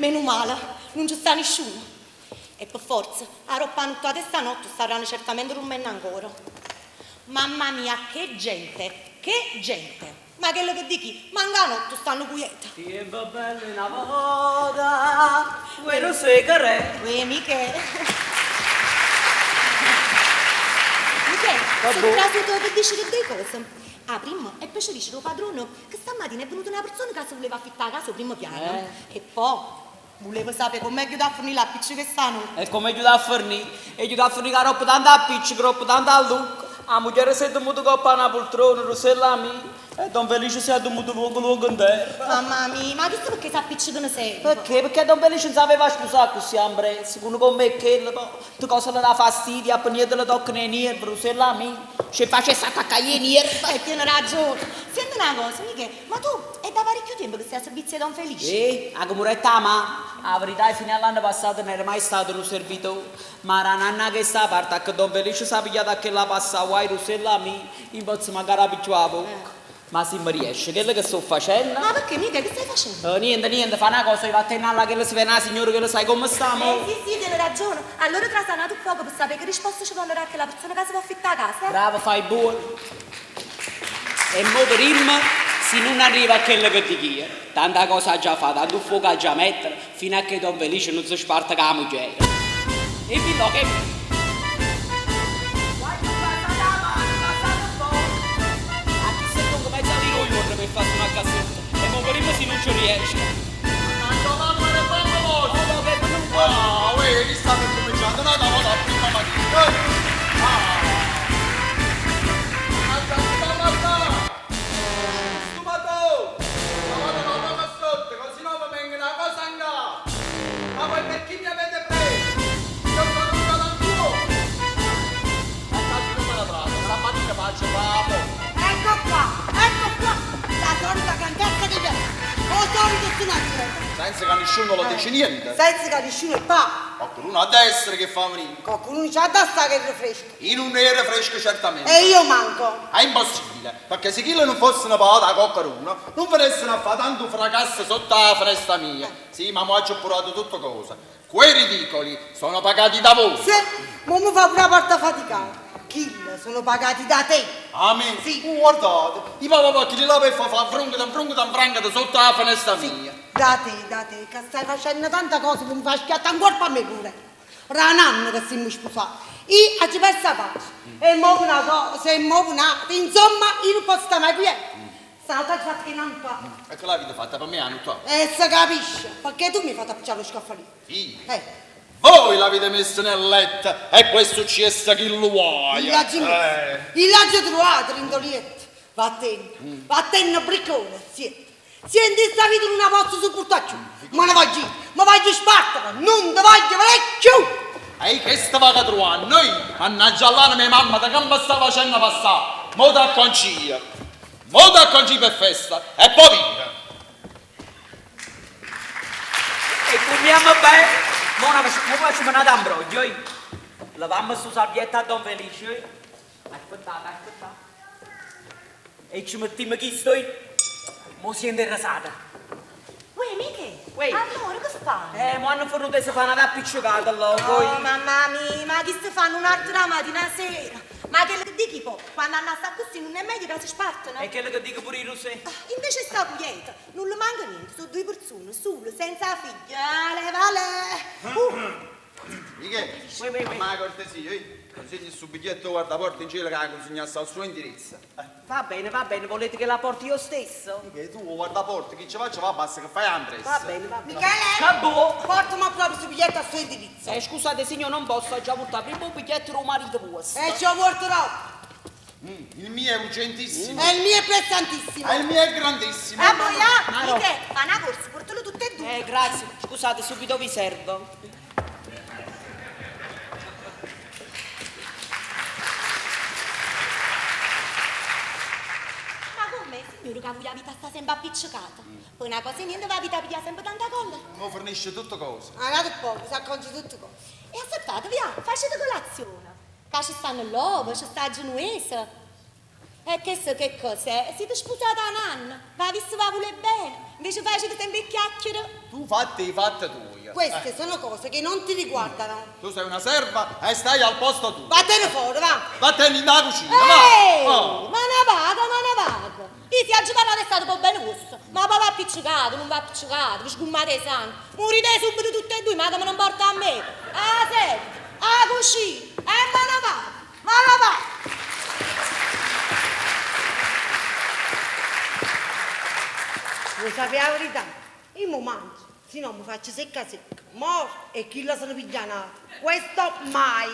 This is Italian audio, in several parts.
meno male, non ci sta nessuno. E per forza, a roppa tutta stanotte staranno certamente rumendo ancora. Mamma mia, che gente, che gente! Ma che lo che dici? Manca notte stanno quieta. Tempo bello una volta, quello sei che re. Uè, Michele. Michele, sono trasuto per dire due cose. Ah, prima, e poi ci dice il padrone che stamattina è venuta una persona che si voleva affittare a casa al primo piano. E poi volevo sapere come aiutare a fornire l'appiccio che stanno. E come aiutare a fornire? Aiutare a fornire la roba tanto a picci, roba tanto a look. La moglie si è dovuta coppare una poltrona, Rosella mia. E Don Felice si è dovuto luogo in terra. Mamma mia, ma chissà perché si appiccicano sempre? Perché? Perché Don Felice non sapeva scusare così ambrezza. Uno come che, tu cosa le dà fastidio, a niente le tocca nei nervi, Rosella mia. Se facesse attaccare i nervi. Tiene ragione. Senti una cosa, Michele, ma tu è da parecchio tempo che sei a servizio di Don Felice? La camuretta ma la verità è fino all'anno passato non era mai stato un servitore, ma era un'anna che sta a parte che Don Felice si è pigliato che la passa a Rosella mia, in pozzo magari abituato a bocca. Ma se mi riesce, che è che sto facendo? Ma perché, Michele, che stai facendo? Niente, fa una cosa, io vado a tenere che le si vede la signora che lo sai come stiamo. Sì, tiene ragione. Allora trasanato un poco per sapere che risposta ci può dare anche la persona che si può affittare a casa. Bravo, fai buono. E mo prima, se non arriva a quello che ti chiede, tanta cosa ha già fatto, tanto fuoco ha già mettere, fino a che Don Felice non si sparta con la moglie. E vi lo che... per fare una cassetta e mo prima se non ci riesce. Ah, uè, chi sta cominciando? No, prima mattina. Stupato! Ma sotto, così non mi venga una cosa in capo. Ma poi perché mi avete preso? Io sono venuto al tuo. Ma cazzo come la trata? Stamattina faccio papo. Ecco qua, la solita canchetta di te. O solito stunato. Senza che nessuno lo dice niente. Senza che nessuno è pa. Qualcuno a destra che fa venire. Qualcuno c'ha da sta che è fresco. In un nero fresco certamente. E io manco. È impossibile, perché se chi non fosse una pata a coccaruno, non venissero a fare tanto fracasso sotto la fresta mia. Sì, ma mo ho appurato tutte cose. Quei ridicoli sono pagati da voi. Sì, ma mi fa pure la porta faticata. Kill sono pagati da te. A me? Sì. Guardate, i papà che li la per fare frungata sotto la finestra mia. Da te, che stai facendo tante cose che mi fai schiattare un colpo a me pure. Era un anno che siamo sposati. Io ci persa pace. E mo una cosa, insomma, io non posso stare mai qui. Salta il fatto che non fa. E che l'avete fatta per me, hanno tua? E si capisce, perché tu mi hai fatto appicciare lo scaffalino. Sì. Voi Voi l'avete messo nel letto e questo successo chi lo vuoi. il laggio trovato, l'indolietto. Vattene, briccone, sì. Senti, sta vita in una pozza su portaccio. Ma ne voglio spartare, non te voglio vecchio. E che stava a trovare? Noi, mannaggia all'anno mia mamma, da che mi sta facendo passare? Mo da concia per festa e poi via. E torniamo bene. Mo facciamo una d'ambroglio. Lavamo su salvietta a Don Felice. Aspettate. E ci mettiamo chi sto. Mo si è interessata. Uè, Miche, Uè. allora che fai? Mo hanno fornuto e si fanno da appiccicata allora. Poi. Oh, mamma mia, ma chi si fanno un'altra mattina sera? Ma che le dici poi? Quando hanno a sta così non è meglio che si spartano? E quello che dico pure io, Rosè. Invece sta quieta, non le manca niente, sono due persone, sole, senza figli. Vale. Michele, ma cortesia, consegni su biglietto guardaporta in cielo che la consegnasse al suo indirizzo. Va bene, volete che la porti io stesso? Michele, tu guardaporta, chi ci faccia va, basta che fai Andres. Va bene. Michele, Cabò! portami proprio su biglietto al suo indirizzo. Scusate signor, non posso, ho già portato prima un biglietto del marito vostro. E ci ho portato. Il mio è urgentissimo. E il mio è prestantissimo. E il mio è grandissimo. Ah, poi là, Maro. Michele, fa una corsa, portalo tutte e due. Grazie, scusate, subito vi servo. Signore, che la vita sta sempre appiccicata. Poi una cosa niente, la vita piglia sempre tanta colla. Ma fornisce tutte cose. Andate poco, si acconci tutte cose. E aspettate, via, facete colazione. Qua ci stanno l'uovo, ci sta il genuese. E che cos'è? Siete sposati da un anno, ma vi va pure bene. Invece facete sempre chiacchiere. Tu fatti i fatti tuoi. Queste sono cose che non ti riguardano. Tu sei una serva e stai al posto tuo. Vattene fuori, va! Vattene in la cucina, Ehi, va! Oh. ma ne vago. Io si oggi parlate è stato un po' bene gusto. Ma papà appiccicato, non va appiccicato, vi sgummate i sangue. Morite subito tutte e due, ma che me non porta a me. Ah, senti, a cucina, e me ne va. Vuoi sapere la verità? Io mi mangio, se no mi faccio secca. Mo' e chi la sono piglianato. Questo mai.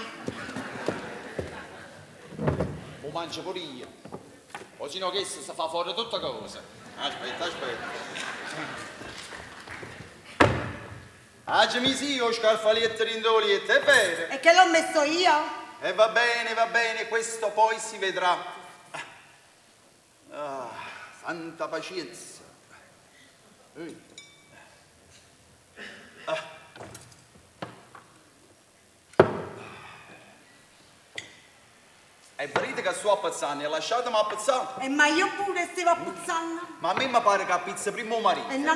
Lo mangio pure io. O se no che si fa fuori tutte cose. Aspetta. Agimi sì, io scarfalietto rindolietto, è vero? E che l'ho messo io? E va bene, questo poi si vedrà. Ah, santa pazienza. E vedete che sto appezzando, e lasciatemi appezzare. Ma io pure stavo puzzando. Ma a me mi pare che appizza prima il marito. No,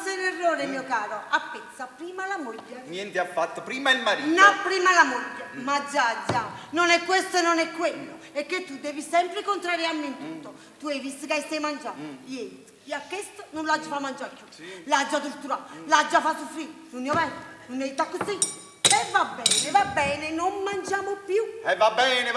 sei un errore, mio caro. Appezza prima la moglie. Niente affatto, prima il marito. No, prima la moglie. Ma già, non è questo e non è quello. È che tu devi sempre contrariarmi in tutto. Tu hai visto che stai mangiando. Ieri, chi ha chiesto non l'ha già fa mangiare più. Sì. L'ha già torturato, l'ha già fatto soffrire. Non è vero? Non è detto così. E va bene, non mangiamo più. E va bene,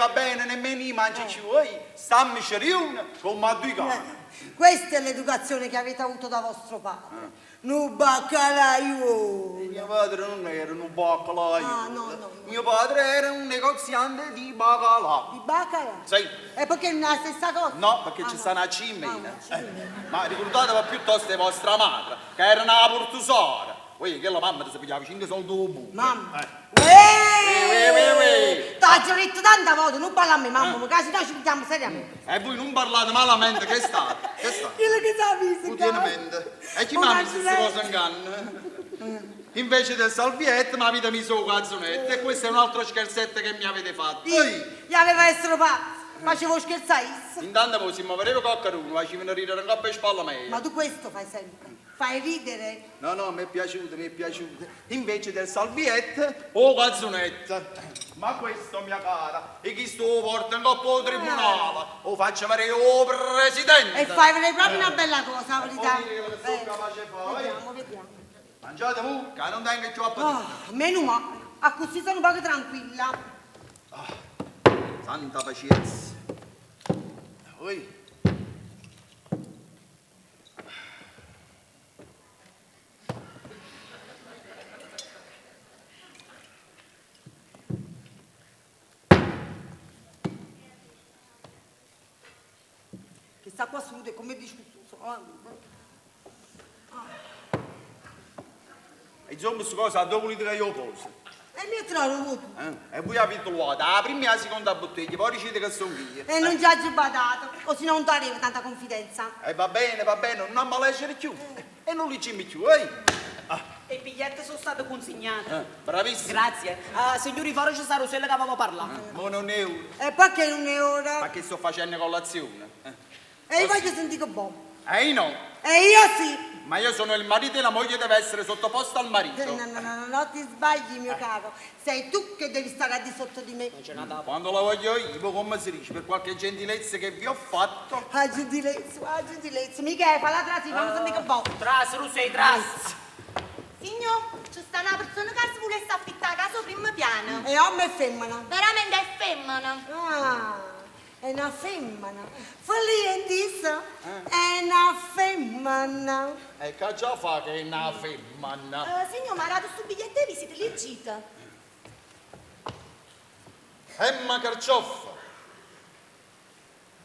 nemmeno io mangio ci vuoi. Stammi riunione con ma due cani. Questa è l'educazione che avete avuto da vostro padre. Nu baccalaio. Mio padre non era un baccalaio. Ah, no. Mio padre era un negoziante di bacalà. Di baccalà? Sì. E perché non è la stessa cosa? No, perché ci sta una una cimina. cimina. Ma ricordatevi piuttosto di vostra madre, che era una portusora. Voi che la mamma ti si pigliava 5 soldi dopo. Mamma. Uè. T'ho già detto tante volte, non parla a me, mamma, perché se no ci pigliamo seriamente. E voi non parlate malamente, che sta? Che sta? Quello che sapete, Utilmente. E chi mi ha messo queste cose in canna? Invece del salvietto mi avete messo un cazzonetto e questo è un altro scherzetto che mi avete fatto. Gli aveva essere pazzo, facevo scherzare. Intanto poi se mi vedeva qualcuno, facevano ridere un po' per spalla Ma mia. tu questo fai sempre, fai ridere. No, mi è piaciuto. Invece del salvietto, o cazzonetto. Ma questo, mia cara, e chi sto porta in coppa al tribunale, o faccio vedere o presidente. E fai vedere proprio una bella cosa, la verità. Vuol dire che sono capace di fare. Vediamo. Mangiate voi, che non tengo più appetito. Meno male, a così sono un po' tranquilla. Santa pazienza. Oi. Che sta qua su, come discusso. E insomma, questa cosa, dove volete che io posso? E mi trovo tu. E voi avete luogo, la prima e la seconda bottiglia, poi dicete che sono io. E non ci ha badato, così non ti arriva tanta confidenza. E va bene, non a leggere più. E non leggiamo più, E i biglietti sono stati consegnati. Bravissimo. Grazie. Signori, fuori c'è sta Rosella che avevamo parlato. Ma non è ora. E perché non è ora? Ma che sto facendo colazione? E io voglio sentire buono. E io no. E io sì. Ma io sono il marito e la moglie deve essere sottoposta al marito. No, ti sbagli, mio caro. Sei tu che devi stare al di sotto di me. Non c'è nada. Quando la voglio io, come si dice, per qualche gentilezza che vi ho fatto. Ah, gentilezza. Michele, fa la trasi, fammi sentire buono. Tras, Rusei, tras. Signor, c'è sta una persona che si vuole affittare a casa primo piano. E uomo e femmina. Veramente è femmina. Ah, è una femmina. Felientissa, è una femmina. E che già fa che è una femmina? Signor, ma dato sto biglietto di visita leggita. Emma Carcioffa.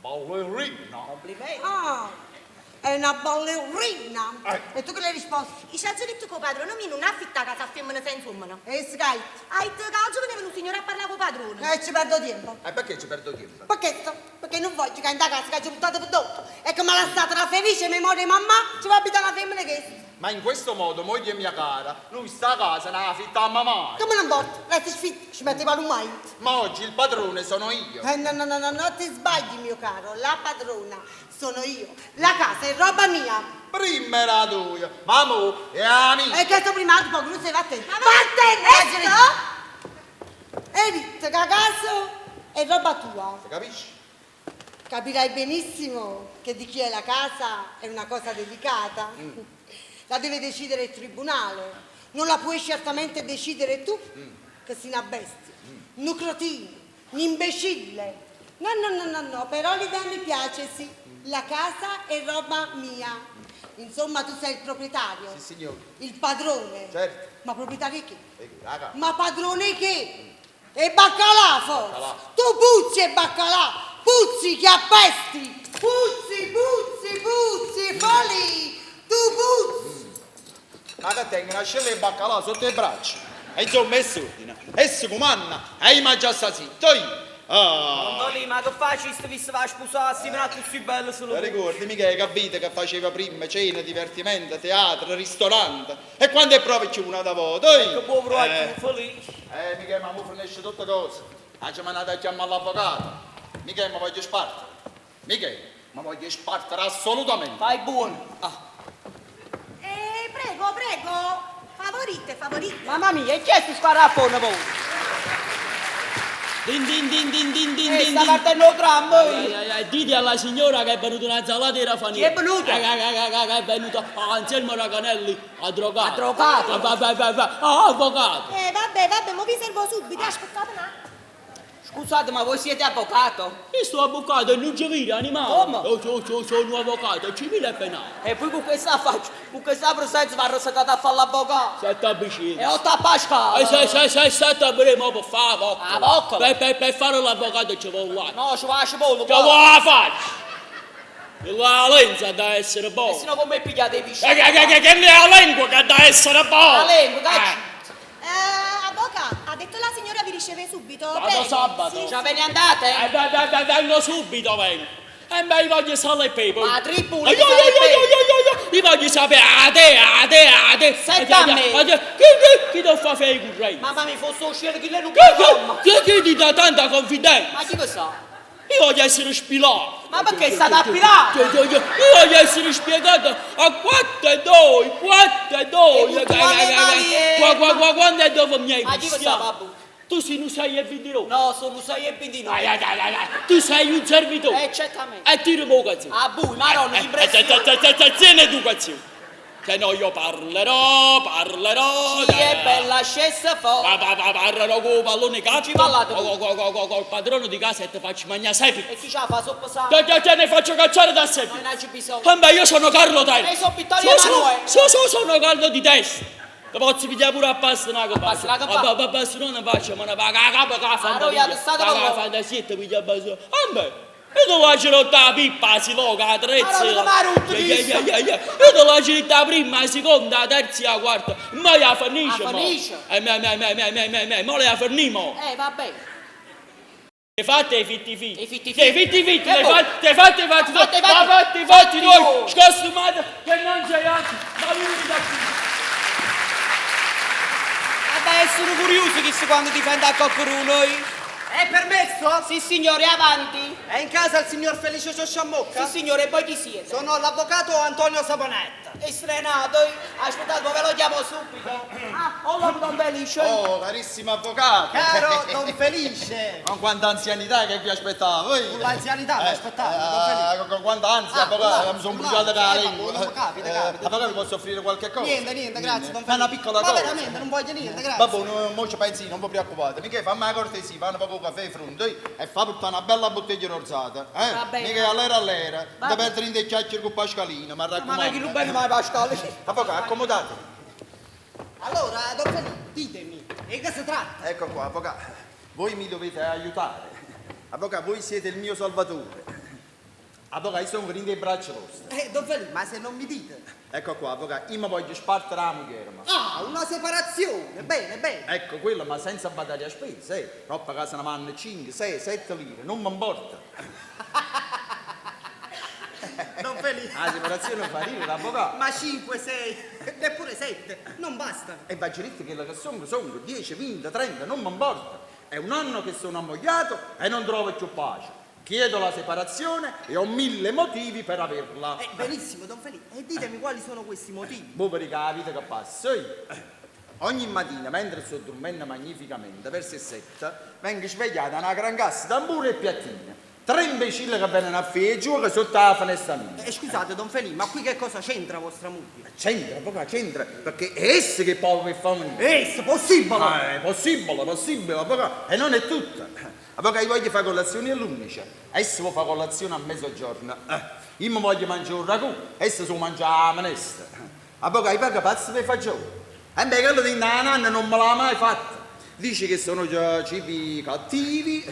Ballerina. Complimenti. Ah, è una ballerina. E tu che le hai risposto? I ci ha già detto che il padrone mio non affitta casa a femmina senza uomo. E Sky? Ha detto che oggi veniva un signore a parlare con il padrone. E ci perdo tempo. E perché ci perdo tempo? Perché non voglio che in casa che ci ho buttato per tutto. E come la stata la felice memoria di mamma, ci va a abitare la femmina che Ma in questo modo, moglie mia cara, noi sta casa ne affittiamo mai. Come non porta? Resti sfitto, ci metteva un mai. Ma oggi il padrone sono io. No, ti sbagli, mio caro. La padrona sono io. La casa è roba mia. Prima era tua, ma mo è amica. E che sto prima di poco, non sei vattene. Vattene! E dite che a caso è roba tua. Capisci? Capirai benissimo che di chi è la casa è una cosa delicata. La deve decidere il tribunale. Non la puoi certamente decidere tu, che sei una bestia, un crotino, un imbecille. No, però l'idea mi piace, sì. La casa è roba mia. Insomma, tu sei il proprietario. Sì, signore. Il padrone. Certo. Ma proprietario che? Raga. Ma padrone che? E baccalà forse? Baccalà. Tu puzzi e baccalà! Puzzi che appesti! Puzzi, folli! Tu puzzi! Ma che tengo una scella di baccalà sotto i braccia. E insomma è ordine. E si comanna. E mangia stasera. Non lì, ma che faciste visto che sposassi, ma così bello solo. Ricordi mica hai capito che faceva prima cena, divertimento, teatro, ristorante. E quando è proprio c'è una da voi, Che buon provaggio, felice. mica ma mi fornisce tutte cose. Oggi mi andate a chiamare l'avvocato. Mica mi voglio spartare. Mica mi voglio spartare assolutamente. Fai buono. Prego. Favorite. Mamma mia, e chi è che spara a fondo voi? Din. Sta partendo il tram, Dite alla signora che è venuta una zalata di Raffaele. Chi è venuto? Che è venuto Anselmo Raganelli a drogare. A drogare? Va, avvocato. Vabbè, mo vi servo subito, aspettate un attimo. Scusate, ma voi siete avvocato? Io sto avvocato e non civile, animale. Come? Sono un avvocato, civile e penale. E poi con questa faccia, con questa presenza va arrossato a fare l'avvocato. Sette avvicini. E ho tappato. Se sette avremo per fare Ah, bocca. Per fare l'avvocato ci vuole là. No, ci va a cibollo. Che vuole la faccia? La lenza da essere E buona. se no come pigliate i pisci? Che ne ha la lingua che da essere buona? La lingua, dai. Avvocato, ha detto la signora vi riceve subito. Vado Prego. sabato. Sì. Già ve ne andate? Vengo subito, vengo. E mi voglio salire pepe. Ma tripoli, Io voglio sapere a te. Senta a me. Chi ti fa fare i currenti? Mamma mi fosse uscire chi le non può. Chi ti dà tanta confidenza? Ma chi lo sa? Io voglio essere spilato. Ma perché è stata appilata? Io voglio essere spiegato a 4 e 2. Quando è dopo mi hai Ma chi lo sa, visto? babbo? Tu sei un 6 e 22. No, sono 6 e 29. Tu sei un servitore. Certamente. E ti revocazione. Ah, bui, maronna, impressione. Tieni educazione. Se no io parlerò. Chi è bella scesa fuori. Parlerò con il pallone Ci ballate col padrone di casa e ti faccio mangiare sempre. E chi ce la fa sopra sa? Te ne faccio cacciare da sempre. Non c'è bisogno. Beh, io sono Carlo Taino. E sono Vittorio Emanuele. Sono Carlo di testa. Ti posso pigliare pure a Pastanaco. Pastanaco A Pastanaco non faccio, ma ne va a roia, state con loro. fantasia e ti piglia a Pastanaco. Io te lascio rotta la pippa, si loca, la trezza. Ma non mi ha rotto, Io te lascio la prima, la seconda, la terza, la quarta. Ma la finisce, La mo. finisce? Mo la finimo. Vabbè. Ti fate i fitti. I fitti. Ti fatti noi. Scostumate che non sei altro. Ma vieni da qui. Vabbè, sono curioso chissà quando difende a qualcuno. È permesso? Sì, signore, avanti. È in casa il signor Felice Ciosciamocca? Sì, signore, e poi chi siete? Sono l'avvocato Antonio Saponetta. È strenato. Aspettate, ve lo chiamo subito. Hola, don Felice. Oh, carissimo avvocato. Caro Don Felice. Con quanta anzianità che vi aspettavo. Con l'anzianità mi aspettavo, Don Felice. Con quanta ansia, avvocato, mi sono bruciato la lingua. Capita. Avvocato, vi posso offrire qualche cosa? Niente, grazie, Don Felice. Fai una piccola Ma cosa. veramente, non voglio niente, grazie. Vabbè, non ci pensi, non vi preoccupate. Mica fammi la cortesia, fanno poco caffè fronte e fa portare una bella bottiglia rozzata. Va bene. Mica all'era. Da perdere in dei chiacchiere con Pascalino, ma Ma chi raccomando. non bene mai Pasquale? Avvocato, accomodate. Allora, Don Felice, ditemi, di che si tratta? Ecco qua, avvocato. Voi mi dovete aiutare. Avvocato, voi siete il mio salvatore. Avvocato, io sono venuto in braccia vostre. Don Felice, ma se non mi dite? Ecco qua, avvocato, io mi voglio spartare la moglie. Ah, una separazione, bene. Ecco quello, ma senza badare a spese, troppa casa ne vanno 5, 6, 7 lire, non mi importa. Don Felice. La separazione fa ridere, l'avvocato. Ma 5, 6, neppure 7, non basta. E va diritto che sono 10, 20, 30, non mi importa. È un anno che sono ammogliato e non trovo più pace. Chiedo la separazione e ho 1000 motivi per averla. Benissimo, Don Felice. E ditemi quali sono questi motivi. Voi per la vita che passa io. Ogni mattina, mentre sto dormendo magnificamente, verso le 7, vengo svegliato da una gran cassa, tamburo e piattine. 3 imbecilli che vengono a fare giù che sotto la finestra mia. Scusate, Don Felice, ma qui che cosa c'entra vostra moglie? C'entra, proprio c'entra, perché è essa che è povero per fare venire. Possibile! È possibile, avvocato. E non è tutto. Avvocato, io voglio fare colazione all'11, essa vuole fare colazione a mezzogiorno. Io mi voglio mangiare un ragù, essa si mangia la minestra. Avvocato, io pago pazzo per fagioli. E beh, quello di nanna non me l'ha mai fatta. Dice che sono cibi cattivi,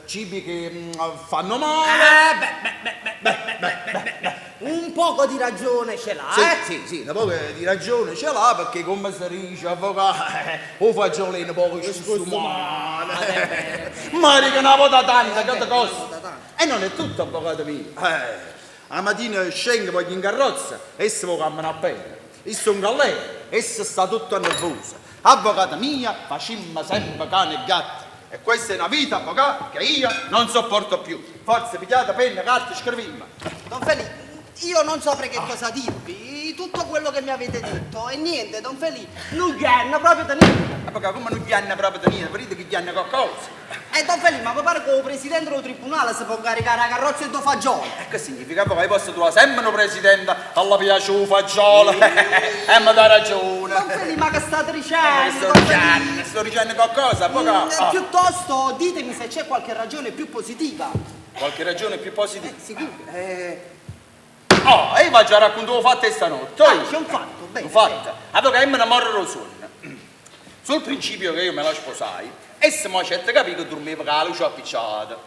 cibi che fanno male. Un poco di ragione ce l'ha, Sì, un po' di ragione ce l'ha, perché come si dice, avvocato, o fagiolino poco ci sto male. Ma dico una volta tanta, che costa? E non è tutto, avvocato mio. La mattina scendo, voglio in carrozza, e si può camminare bene. Io sono un galera, essa sta tutta nervosa. Avvocata mia, facimmo sempre cane e gatto. E questa è una vita, avvocato, che io non sopporto più. Forza, pigliate penna, carta, scrivimmo. Don Felice, io non saprei che cosa dirvi. Tutto quello che mi avete detto e niente, Don Felice, non gli hanno proprio da niente. Avvocato, come non gli hanno proprio da niente? Vedete che gli hanno qualcosa? Don Felice, ma mi pare che il presidente del tribunale si può caricare la carrozza e do fagiolo. E che significa? Avvocato, io posso trovare sempre un presidente, alla piace un fagiolo, e mi dà ragione. Don Felice, ma che state dicendo? Don Felice? Sto dicendo qualcosa, avvocato? Piuttosto ditemi se c'è qualche ragione più positiva. Qualche ragione più positiva? Sicuro? Oh, io vi già raccontato fatto stanotte. C'è un fatto, bene. Un fatto. Avvocato, io me ne morro sonno. Sul principio che io me la sposai, essa mi ha certo capito che dormiva con la luce appicciata.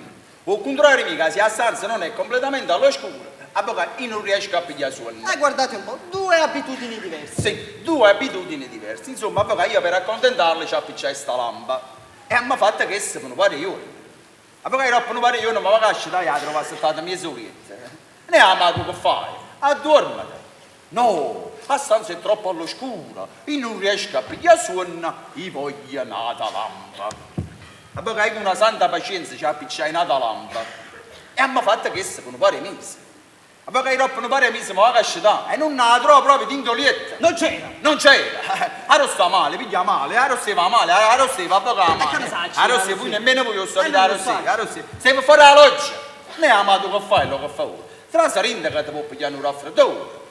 Al contrario mio, se la stanza non è completamente all'oscuro, avvocato, io non riesco a pigliare sonno. Guardate un po', 2 abitudini diverse. Sì, 2 abitudini diverse. Insomma, avvocato, io per accontentarle ci appicciai sta lampa. E mi ha fatto che essa per un paio di ore. Avvocato, io per un paio di ore non mi va a lasciare a trovare stata mia sorella. Ne amato che fai? Addormati. No, la stanza è troppo all'oscura, io non riesco a pigliare sonno, io voglio nata lampa. Avvocato, con una santa pazienza ci appicciai nata lampa. E mi ha fatto che essa per un paio di mesi. Avvocato, io per un paio di mesi mi va a lasciare e non la trovo proprio d'indolietta. Non c'era. Non c'era. Aro sta male, piglia male, aro stava male, aro stava avvocato che ne male. sai, Aro Aro stava, sì. nemmeno voi lo sapete, non aro lo stava, sai. aro stava. Sei fuori la loggia. Ne amato che fai, lo che fa ora. Tra la rinde che ti può pigliare un raffreddore.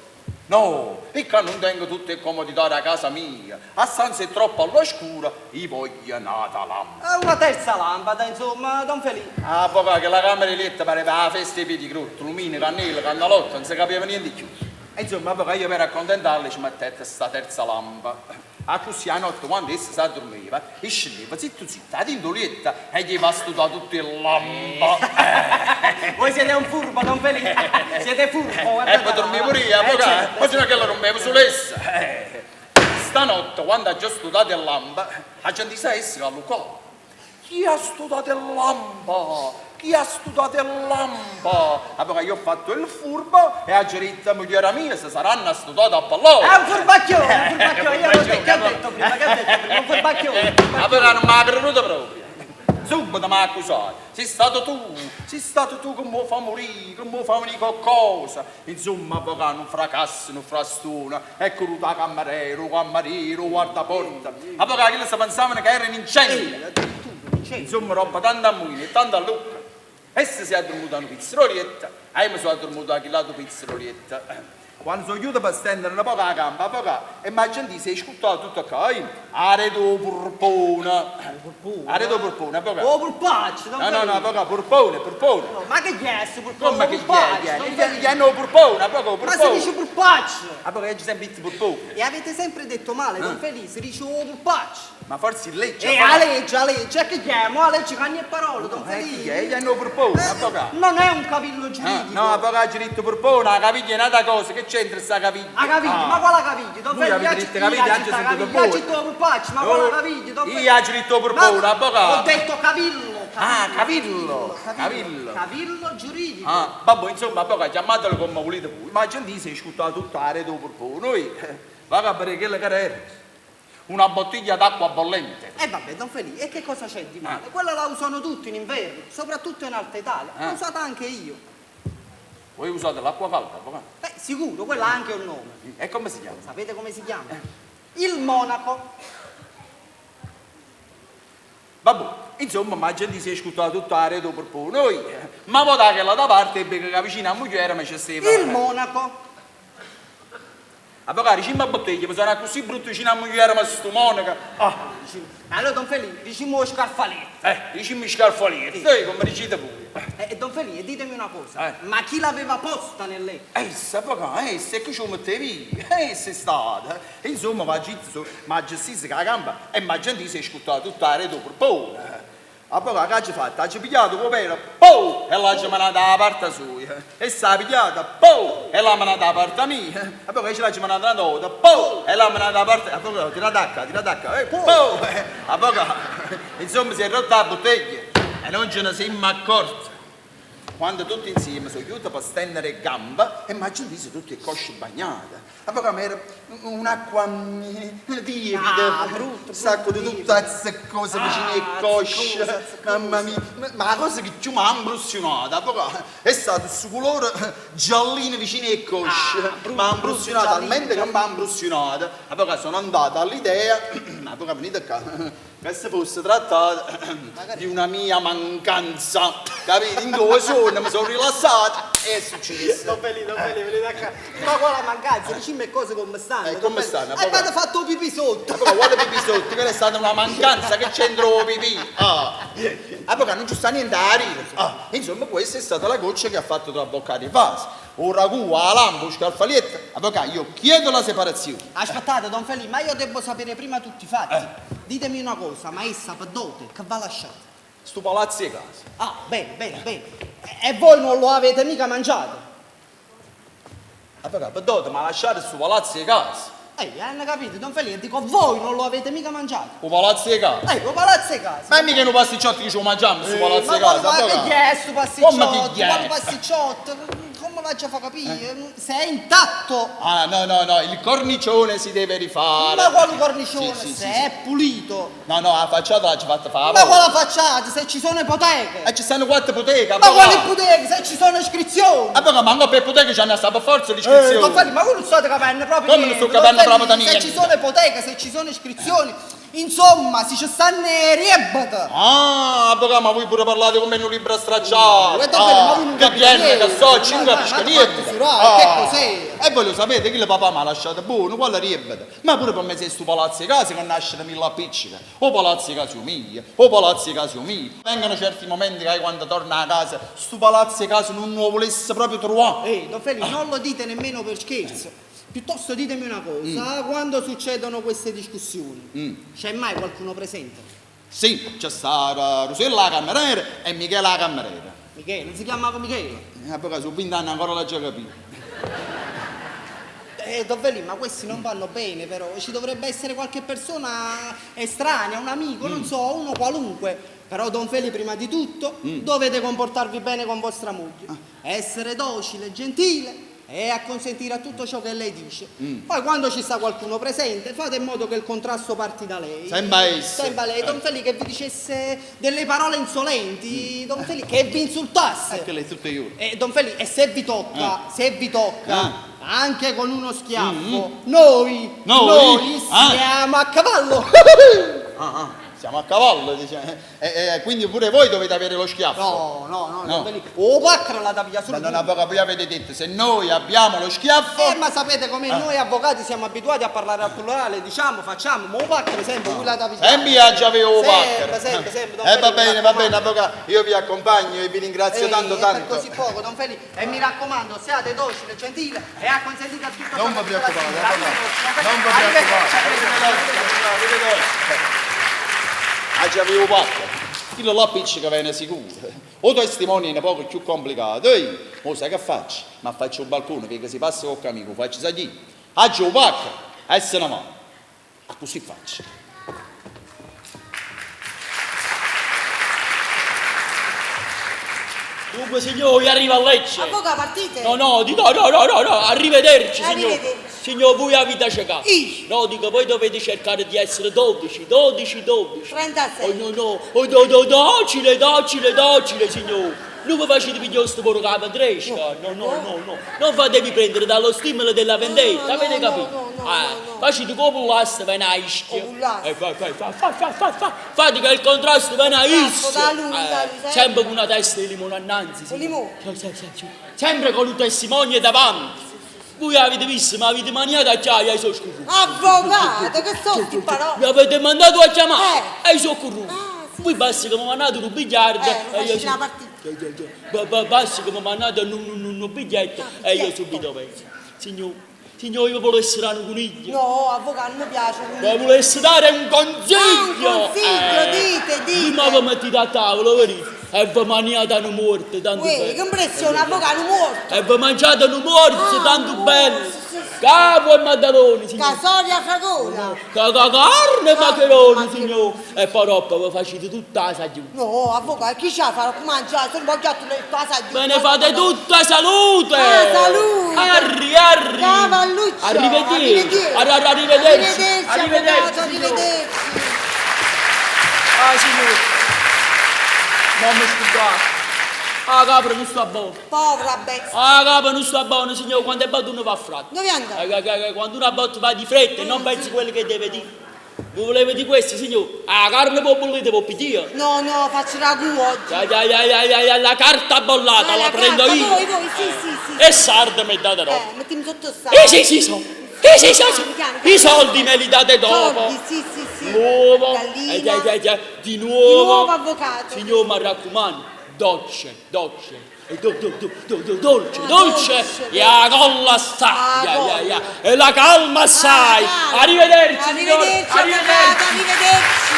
No, perché non tengo tutte le comodità da casa mia. La stanza è troppo all'oscura, io voglio nata lampa. Una terza lampada, insomma, Don Felice. Avvocato, che la camera di letto pareva la festa dei piedi corti, lumini, cannella, cannalotto, non si capiva niente di più. E insomma, avvocato, io per accontentarle ci mettette sta terza lampa. A così a notte, quando essa si addormeva, e scendeva zitto, ad indolietta, e gli va studiare tutte le lampa. Voi siete un furbo, Don Felice. Siete furbo. E poi dormivo pure io, avvocato, certo. poi sennò che la rompevo sull'essa. Stanotte, quando ha già studiato il lampa, la gente sa essa che ha Luca. Chi ha studiato il lampa? Chi ha studiato il lampa? Avvocato, io ho fatto il furbo e a Geretta, moglie mia, se saranno studiato a pallone. È un furbacchione, io lo so, che ha detto prima, un furbacchione. Avvocato, non mi ha creduto proprio. Subito mi ha accusato. Sei stato tu che mi fa morire, che mi fa venire qualcosa. Insomma, avvocato, un fracasso, un frastone. Ecco lui da cameriere, guardaporta. Avvocato, che si pensavano che era un incendio. Insomma, roba tanta ammuglia e tanta lucca. Essa si è addormentata una pizzerolietta, e io mi sono addormentato a lato pizzerolietta. Quando sono chiuso per stendere un po' la gamba, avvocato, e mi ha sentito, si è scuttato tutto qua, aredo purpone. Aredo purpone, avvocato. Oh, purpaccio, Don Felice. No, avvocato, purpone. No, ma che gesso, purpaccio? Come che Purpaccio, gli hanno purpone, avvocato, ma si purpone. dice purpaccio. Avvocato, io sempre detto purpone. E avete sempre detto male, Don Felice, si dice oh, purpaccio. Ma forse in legge. E a legge, e che chiamo? A legge cagna e parole, Don Chi Felice. è? Gli hanno purpone, avvocato. Non è un cavillo giuridico. No, avvocato, ci ha detto purpone, la caviglia è nata cosa, che che c'entra sta caviglia? La caviglia, ma quale caviglia? Don Lui Feli, avete detto caviglia, anche se tu io ci sto per pacci, ma quale caviglia? Don Feli? Io ho detto per paura, avvocato. Ho detto cavillo. Ah, cavillo. Cavillo giuridico. Ah, vabbè, insomma, avvocato, chiamatelo come volete voi. Ma gente si è scuttata tutta la rete per voi. Noi, va a bere quelle carriere. Una bottiglia d'acqua bollente. E vabbè, Don Feli, e che cosa c'è di male? Quella la usano tutti in inverno, soprattutto in Alta Italia. L'ho usata anche io. Voi usate l'acqua calda, avvocato? Sicuro, quella ha anche un nome. E come si chiama? Sapete come si chiama? Il Monaco. Vabbè, insomma, ma la gente si è scuttata tutta la rete per voi. Noi, ma vota che là da parte perché che vicino a moglie ma c'è stava. Il Monaco. Avvocato, 5 bottiglie, mi sarà così brutto vicino a moglie ma sto monaca. Allora, Don Feli, diciamo lo scarfaletto. Dicimi scalfaliere, sai come dicete voi. Don Feli, ditemi una cosa, ma chi l'aveva posta nel letto? Avvocato, è che ci mettevi, è stata. E insomma, ma gestisse che la gamba e ma gente si è scuttata tutta la rete per paura. Avvocato, che ha fatto? Ha pigliato come poi e l'ha mandata da parte sua. E s'ha pigliata, poi e l'ha mandata da parte mia. Avvocato, ce l'ha mandata da nota, poi e l'ha mandata da parte. Avvocato, tira d'acca, poi. Avvocato, insomma, si è rotta la bottiglia e non ce ne siamo accorti. Quando tutti insieme sono chiusi per stendere gamba, immaginate tutte le cosce bagnate. Avvocato, era un'acqua tiepida, sacco di tutte queste cose vicine alle cosce. Mamma mia, ma la cosa che più mi ha impressionato, avvocato, è stato questo colore giallino vicino alle cosce. Mi ha impressionato, talmente che mi ha impressionato. Avvocato, sono andato all'idea, avvocato, venite qua, che se fosse trattato di una mia mancanza, capite? In 2 giorni mi sono rilassato e è successo. Don Feli, venite qua. Ma quale mancanza? Dicimi cose come stanno. Come stanno? E vado fatto pipì sotto. Guarda pipì sotto, quella è stata una mancanza che c'entra o pipì. Avvocato, non ci sta niente a ridere. Insomma, questa è stata la goccia che ha fatto traboccare il vaso. Un ragù, la lampo, scalfalietta. Avvocato, io chiedo la separazione. Aspettate, Don Feli, ma io devo sapere prima tutti i fatti. Ditemi una cosa, ma essa per dote che va lasciata? Sto palazzo di casa. Bene. E voi non lo avete mica mangiato? Avvocato, per dote, ma lasciate sto palazzo di casa. Hanno capito, Don Feli, dico, voi non lo avete mica mangiato? Un palazzo di casa. Ecco, palazzo di casa. Ma è mica un pasticcotto che ci mangiamo sto palazzo di Ma casa, che avvocato. è sto pasticcotto? Come che è? Quale pasticcotto? Come faccio a far capire? Se è intatto. No, il cornicione si deve rifare. Ma quale cornicione? Sì, Se è pulito. No, la facciata l'ha fatta fare. Ma quale facciata? Se ci sono ipoteche. E ci stanno 4 ipoteche, Ma quali ipoteche? Se ci sono iscrizioni. Avvocato, ma anche per ipoteche ci hanno stato per forza l'iscrizione. Don Feli, ma voi non state capendo proprio Come non sto capendo proprio da niente? Se ci sono ipoteche, se ci sono iscrizioni, insomma, si ci stanno riebate. Avvocato, ma voi pure parlate come in un libro stracciato. Don Feli, ma voi non che capite viene, che so, ci non capisco niente. Che cos'è? E voi lo sapete che il papà mi ha lasciato buono, quella riebate. Ma pure per me se sto palazzo di casa che nasce da 1000 appicciche. O palazzo di casa mia, o palazzo di casa mia. Vengono certi momenti che quando torna a casa, sto palazzo di casa non lo volesse proprio trovare. Don Feli, non lo dite nemmeno per scherzo. Piuttosto ditemi una cosa, quando succedono queste discussioni, c'è mai qualcuno presente? Sì, c'è stata Rosella la cameriera e Michele la cameriera. Michele, non si chiamava Michele? Avvocato, su 20 anni ancora l'ho già capito. Don Feli, ma questi non vanno bene però, ci dovrebbe essere qualche persona estranea, un amico, non so, uno qualunque. Però Don Feli, prima di tutto, dovete comportarvi bene con vostra moglie, essere docile, gentile e acconsentire a tutto ciò che lei dice. Poi quando ci sta qualcuno presente, fate in modo che il contrasto parti da lei. Sembra lei, Don Feli, che vi dicesse delle parole insolenti, Don Feli, che vi insultasse. Ecco lei tutte io. Don Feli, e se vi tocca, anche con uno schiaffo, noi siamo a cavallo. Siamo a cavallo, diciamo. Quindi pure voi dovete avere lo schiaffo. No. O pacra la da via sul. Ma non avvocato, voi avete detto, se noi abbiamo lo schiaffo. Ma sapete come noi avvocati siamo abituati a parlare al plurale, diciamo, facciamo, ma o pacra sempre, voi la da via. Sempre io già avevo pacra. Sempre. Va bene, avvocato, io vi accompagno e vi ringrazio tanto. Per così poco, Don Feli, e mi raccomando, siate docile, gentile e acconsentite a tutto. Non vi preoccupate, non vi preoccupate. Già avevo pacca. Quello là appiccica viene sicuro. O testimoni è un poco più complicato. O sai che faccio? Ma faccio un balcone perché si passa col amico, faccio sagì. Agio pacca, e se ne va. Così faccio. Dunque, signori, arriva a Lecce. Avvocato, partite? No, arrivederci, signor. Arrivederci. Signor, voi avete ciecato. Io. No, dico, voi dovete cercare di essere 12. 36. No, docile, signor. Non vi facete pigliare questo poro capo Andresca. No. Non fatevi prendere dallo stimolo della vendetta, avete capito? Facete come l'asta, ve ne a ischia. Fate che il contrasto ve ne a ischia. Sempre con una testa di limone annanzi. Con limone? Sempre con un testimone davanti. Voi avete visto, ma avete maniato a chiamare ai suoi scurruti. Avvocato, che sono sti parole? Mi avete mandato a chiamare ai suoi scurruti. Sì. Voi basta che mi mandate un bigliardo Facci una partita. basta che mi mandate un biglietto e io subito penso. Signor, io volevo essere un coniglio. No, avvocato, non mi piace. Mi volessi dare un consiglio. Un consiglio, dite. Ma vi mettete a tavola, vedete? E vi mangiate una morte, tanto Uè, che bello. impressione, avvocato, morto. E vi mangiate una morte, tanto morte, bello. sì. Capo e maddaloni, signor. Casoria fragona. Carne e maccheroni, maccheroni. signor. E poi dopo vi facete tutta la sagione. No, avvocato, chi c'ha farò mangiare? Sono vogliato le cose. Me ne fate tutta salute! Salute! Arri! Cavalluccio! Arrivederci! Arrivederci, Arrivederci! avvocato, arrivederci! Ah, signore! Non mi scusate! Ah, capra non sta buono! Povera bestia! Ah, capra non sta buono, signore! Quando è battuto uno va a fratto! Dove andare? Quando una botta va di fretta e non pensi quello che deve dire! Voi volete di questo, signore? Ah, carne può bollire, può pigliare! No, faccio ragù oggi. La carta bollata la prendo carta, io! Voi, sì. E sarda mi date dopo! Mettimi sotto il sale. Sì, Piano. i soldi me li date dopo. Soldi, sì. Nuovo. Gallina. Di nuovo. Avvocato. Signor, mi raccomando, dolce. E dolce. dolce. E la colla sta. colla. E la calma assai. calma. Arrivederci, signor. Avvocato, arrivederci.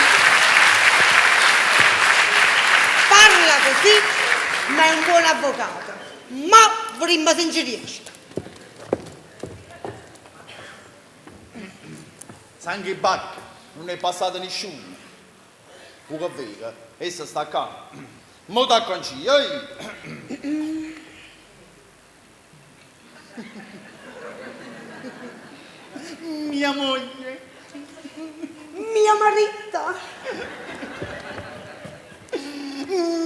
Parla così, ma è un buon avvocato. Ma prima se non ci riesce. Sangue bacca, non è passato nessuno. Poco vega, essa sta qua. Mo da conciglia, Mia moglie. Mia marita.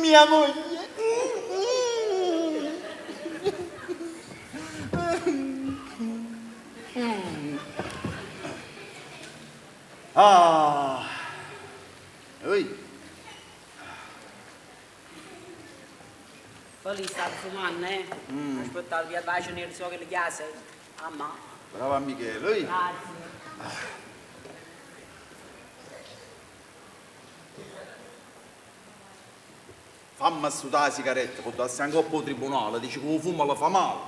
Mia moglie. Ah. Oi. Lì sta fumando, Aspetta, via bacio nel so che le chiase. Mamma. Brava Michele, oi. Grazie. Fammi sudare la sigaretta, può darsi anche un po' tribunale, dice che lo fumo la fa male.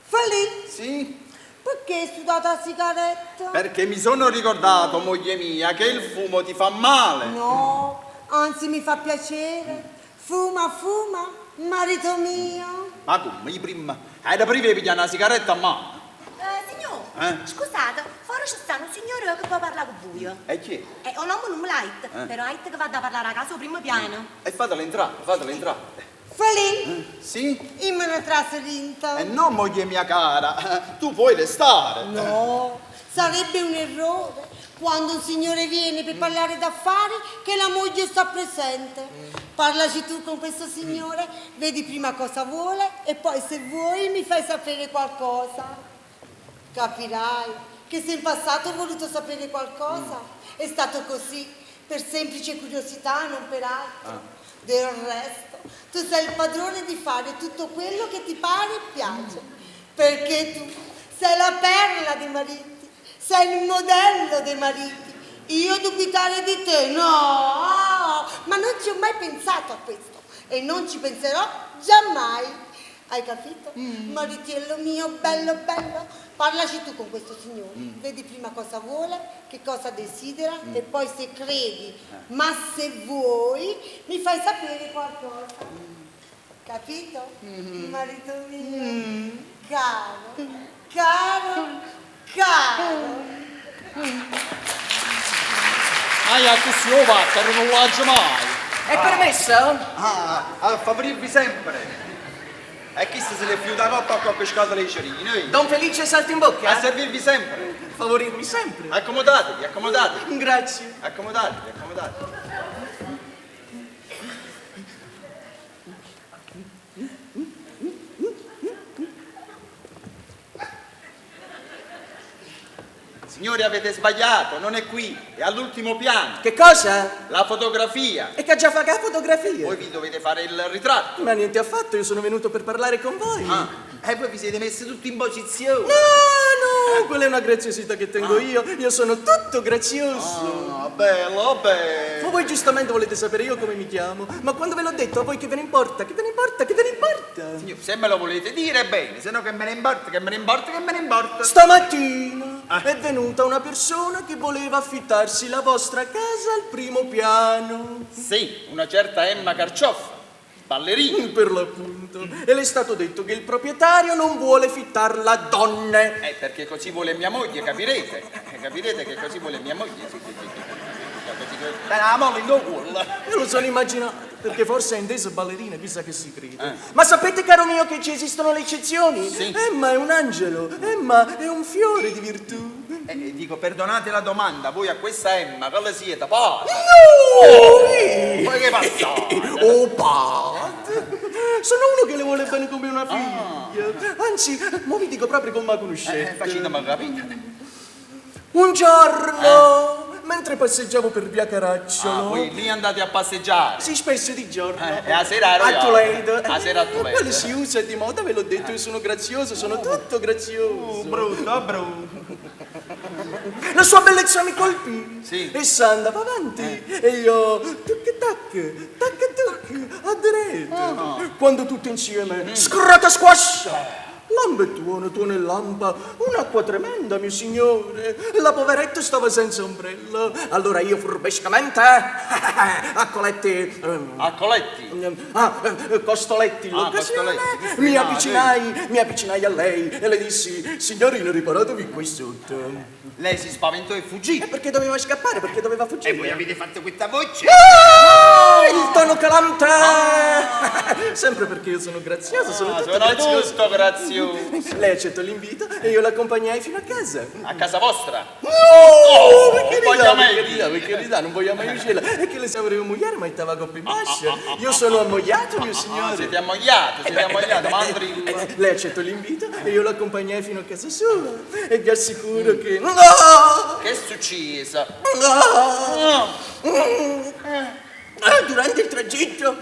Falì, Sì? perché hai studiato la sigaretta? Perché mi sono ricordato, moglie mia, che il fumo ti fa male. No, anzi mi fa piacere. Fuma, marito mio. Ma come, prima? Da prima pigliare una sigaretta a mano. Signor, scusate, fuori c'è sta un signore che può parlare con voi. E chi è? Ho nome non me l'ha però è che va da parlare a casa al primo piano. E fatela entrare. Falì, Sì? io me ne trasferita. E no, moglie mia cara, tu puoi restare. No, sarebbe un errore quando un signore viene per parlare d'affari che la moglie sta presente. Parlaci tu con questo signore, vedi prima cosa vuole e poi se vuoi mi fai sapere qualcosa. Capirai che se in passato ho voluto sapere qualcosa è stato così, per semplice curiosità, non per altro. Del resto, tu sei il padrone di fare tutto quello che ti pare e piace, perché tu sei la perla dei mariti, sei il modello dei mariti. Io dubitare di te? No, ma non ci ho mai pensato a questo e non ci penserò giammai. Hai capito? Maritiello mio, bello, bello. Parlaci tu con questo signore. Vedi prima cosa vuole, che cosa desidera e poi se credi, ma se vuoi, mi fai sapere qualcosa. Capito? Marito mio, caro, caro, caro. Così lo vattero, non lo faccio mai. È permesso? A favorirvi sempre. E chi se le fiuta coppa a qualche scatola di cerini? Don Felice salta in bocca? A servirvi sempre. Favorirmi sempre. Accomodatevi, accomodatevi. Grazie. Accomodatevi, accomodatevi. Signori, avete sbagliato, non è qui, è all'ultimo piano. Che cosa? La fotografia. E che ha già fatto la fotografia? Voi vi dovete fare il ritratto. Ma niente affatto, io sono venuto per parlare con voi. E voi vi siete messi tutti in posizione. No, quella è una graziosità che tengo io sono tutto grazioso. Bello, bello. Ma voi giustamente volete sapere io come mi chiamo, ma quando ve l'ho detto a voi che ve ne importa? Che ve ne importa? Che ve ne importa? Signor, se me lo volete dire bene, se no che me ne importa, che me ne importa, che me ne importa. Stamattina è venuta una persona che voleva affittarsi la vostra casa al primo piano. Sì, una certa Emma Carcioffa, ballerina. Per l'appunto. E le è stato detto che il proprietario non vuole fittarla a donne. Perché così vuole mia moglie, capirete? Capirete che così vuole mia moglie? La moglie non vuole. Io lo sono immaginato, perché forse ha inteso ballerina, chissà che si crede. Ma sapete, caro mio, che ci esistono le eccezioni? Sì. Emma è un angelo, Emma è un fiore di virtù. Dico, perdonate la domanda, voi a questa Emma, cosa siete? Padre? No! Poi che passate? Oh, padre! Sono uno che le vuole bene come una figlia. Anzi, mo vi dico proprio come la conoscete. Facetemi capire. Un giorno, mentre passeggiavo per via Caracciolo, Voi lì andate a passeggiare. sì, spesso di giorno, E a sera ero a io. Toledo. A sera a Toledo. Quello si usa di moda, ve l'ho detto, io sono grazioso, sono tutto grazioso. Brutto. La sua bellezza mi colpì. Sì. Essa andava avanti e io tac, a dritto. Quando tutti insieme, scrata squascia. Lambettone, tuone e lampa, un'acqua tremenda, mio signore. La poveretta stava senza ombrello. Allora io furbescamente, a Coletti, A Coletti. Costoletti in l'occasione, Costoletti. mi avvicinai a lei e le dissi: signorina, riparatevi qui sotto. Lei si spaventò e fuggì. Perché doveva scappare, perché doveva fuggire. E voi avete fatto questa voce? Il tono calante! Sempre perché io sono grazioso, sono tutto Sono grazioso. tutto grazioso. Lei accettò l'invito e io l'accompagnai fino a casa. A casa vostra? Oh, non voglio mai per carità, non voglio mai uscire. E che le sapevo mugliare, ma stava coppa in bascia. Io sono ammogliato, mio signore. Siete ammogliato, mandri. Lei accettò l'invito e io l'accompagnai fino a casa sua. E vi assicuro che... No! Che è successo? Durante il tragitto,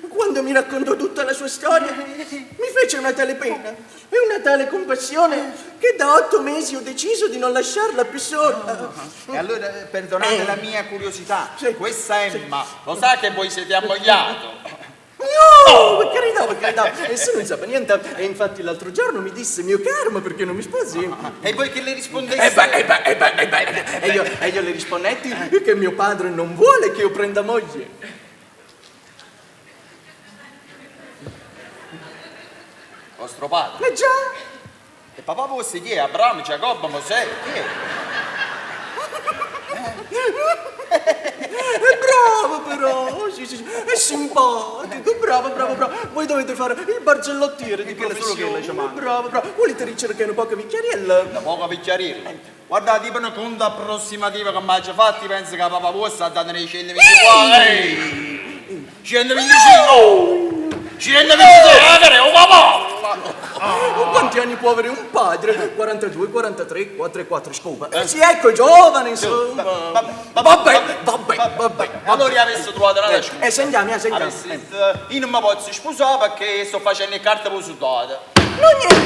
quando mi raccontò tutta la sua storia, mi fece una tale pena e una tale compassione che da 8 mesi ho deciso di non lasciarla più sola. E allora, perdonate la mia curiosità, Sì. questa Emma, lo sa che voi siete ammogliato? No, per carità, e se non sapeva niente, e infatti l'altro giorno mi disse: mio caro, ma perché non mi sposi? E voi che le rispondeste? E io le rispondetti che mio padre non vuole che io prenda moglie. Vostro padre? Già! E papà vostro chi è? Abramo, Giacobbe, Mosè? Chi è? È bravo però, sì, è simpatico, bravo. Voi dovete fare il barzellottiere di Quello solo che professione. le ci manca. Bravo. Volete ricercare un po' vicchiariella? Da poco picchiarire. Guardate, tipo una conta approssimativa che mi ha già fatto, penso che papà vostro ha dato nei 124. Ehi! 125! 126, oh papà! Quanti anni può avere un padre? 42, 43, 44, scopa. Sì, ecco, giovane, insomma. Vabbè. Allora avessi trovato una scusa. Sentiamo. Io non mi posso sposare perché sto facendo le carte per sudate.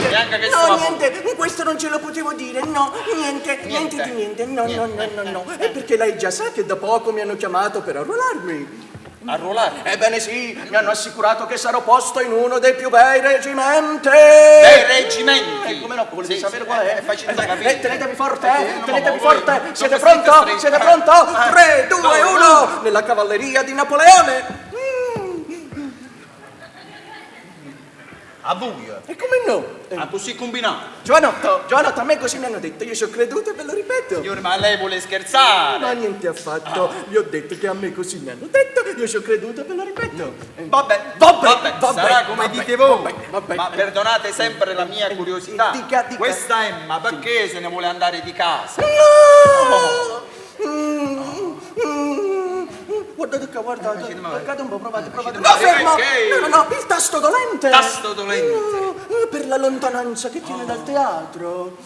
Neanche che No, sia niente, questo non ce lo potevo dire, no, niente di niente, no. E perché lei già sa che da poco mi hanno chiamato per arruolarmi. Arruolare? Ebbene sì, mi hanno assicurato che sarò posto in uno dei più bei reggimenti. Dei reggimenti? Come no, volete Sì, sapere sì, qual è? è facile da capire. Tenetevi forte, no, tenetevi ma voi forte. non Siete vestite pronto? stretti. Siete pronto? 3, 2, due, 1. Nella cavalleria di Napoleone. A buio? E come no? Ah, così combinato. Giovanotto, a me così mi hanno detto, io ci ho creduto e ve lo ripeto. Signore, ma lei vuole scherzare? Ma niente affatto, vi ho detto che a me così mi hanno detto, io ci ho creduto e ve lo ripeto. Vabbè, sarà come dite voi. vabbè. Ma perdonate sempre la mia curiosità. Dica. Questa Emma perché se ne vuole andare di casa? Guardate qua, guardate un po', provate. Lasciatemi No, vedere fermo! perché. No, il tasto dolente! Tasto dolente. Per la lontananza che tiene dal teatro.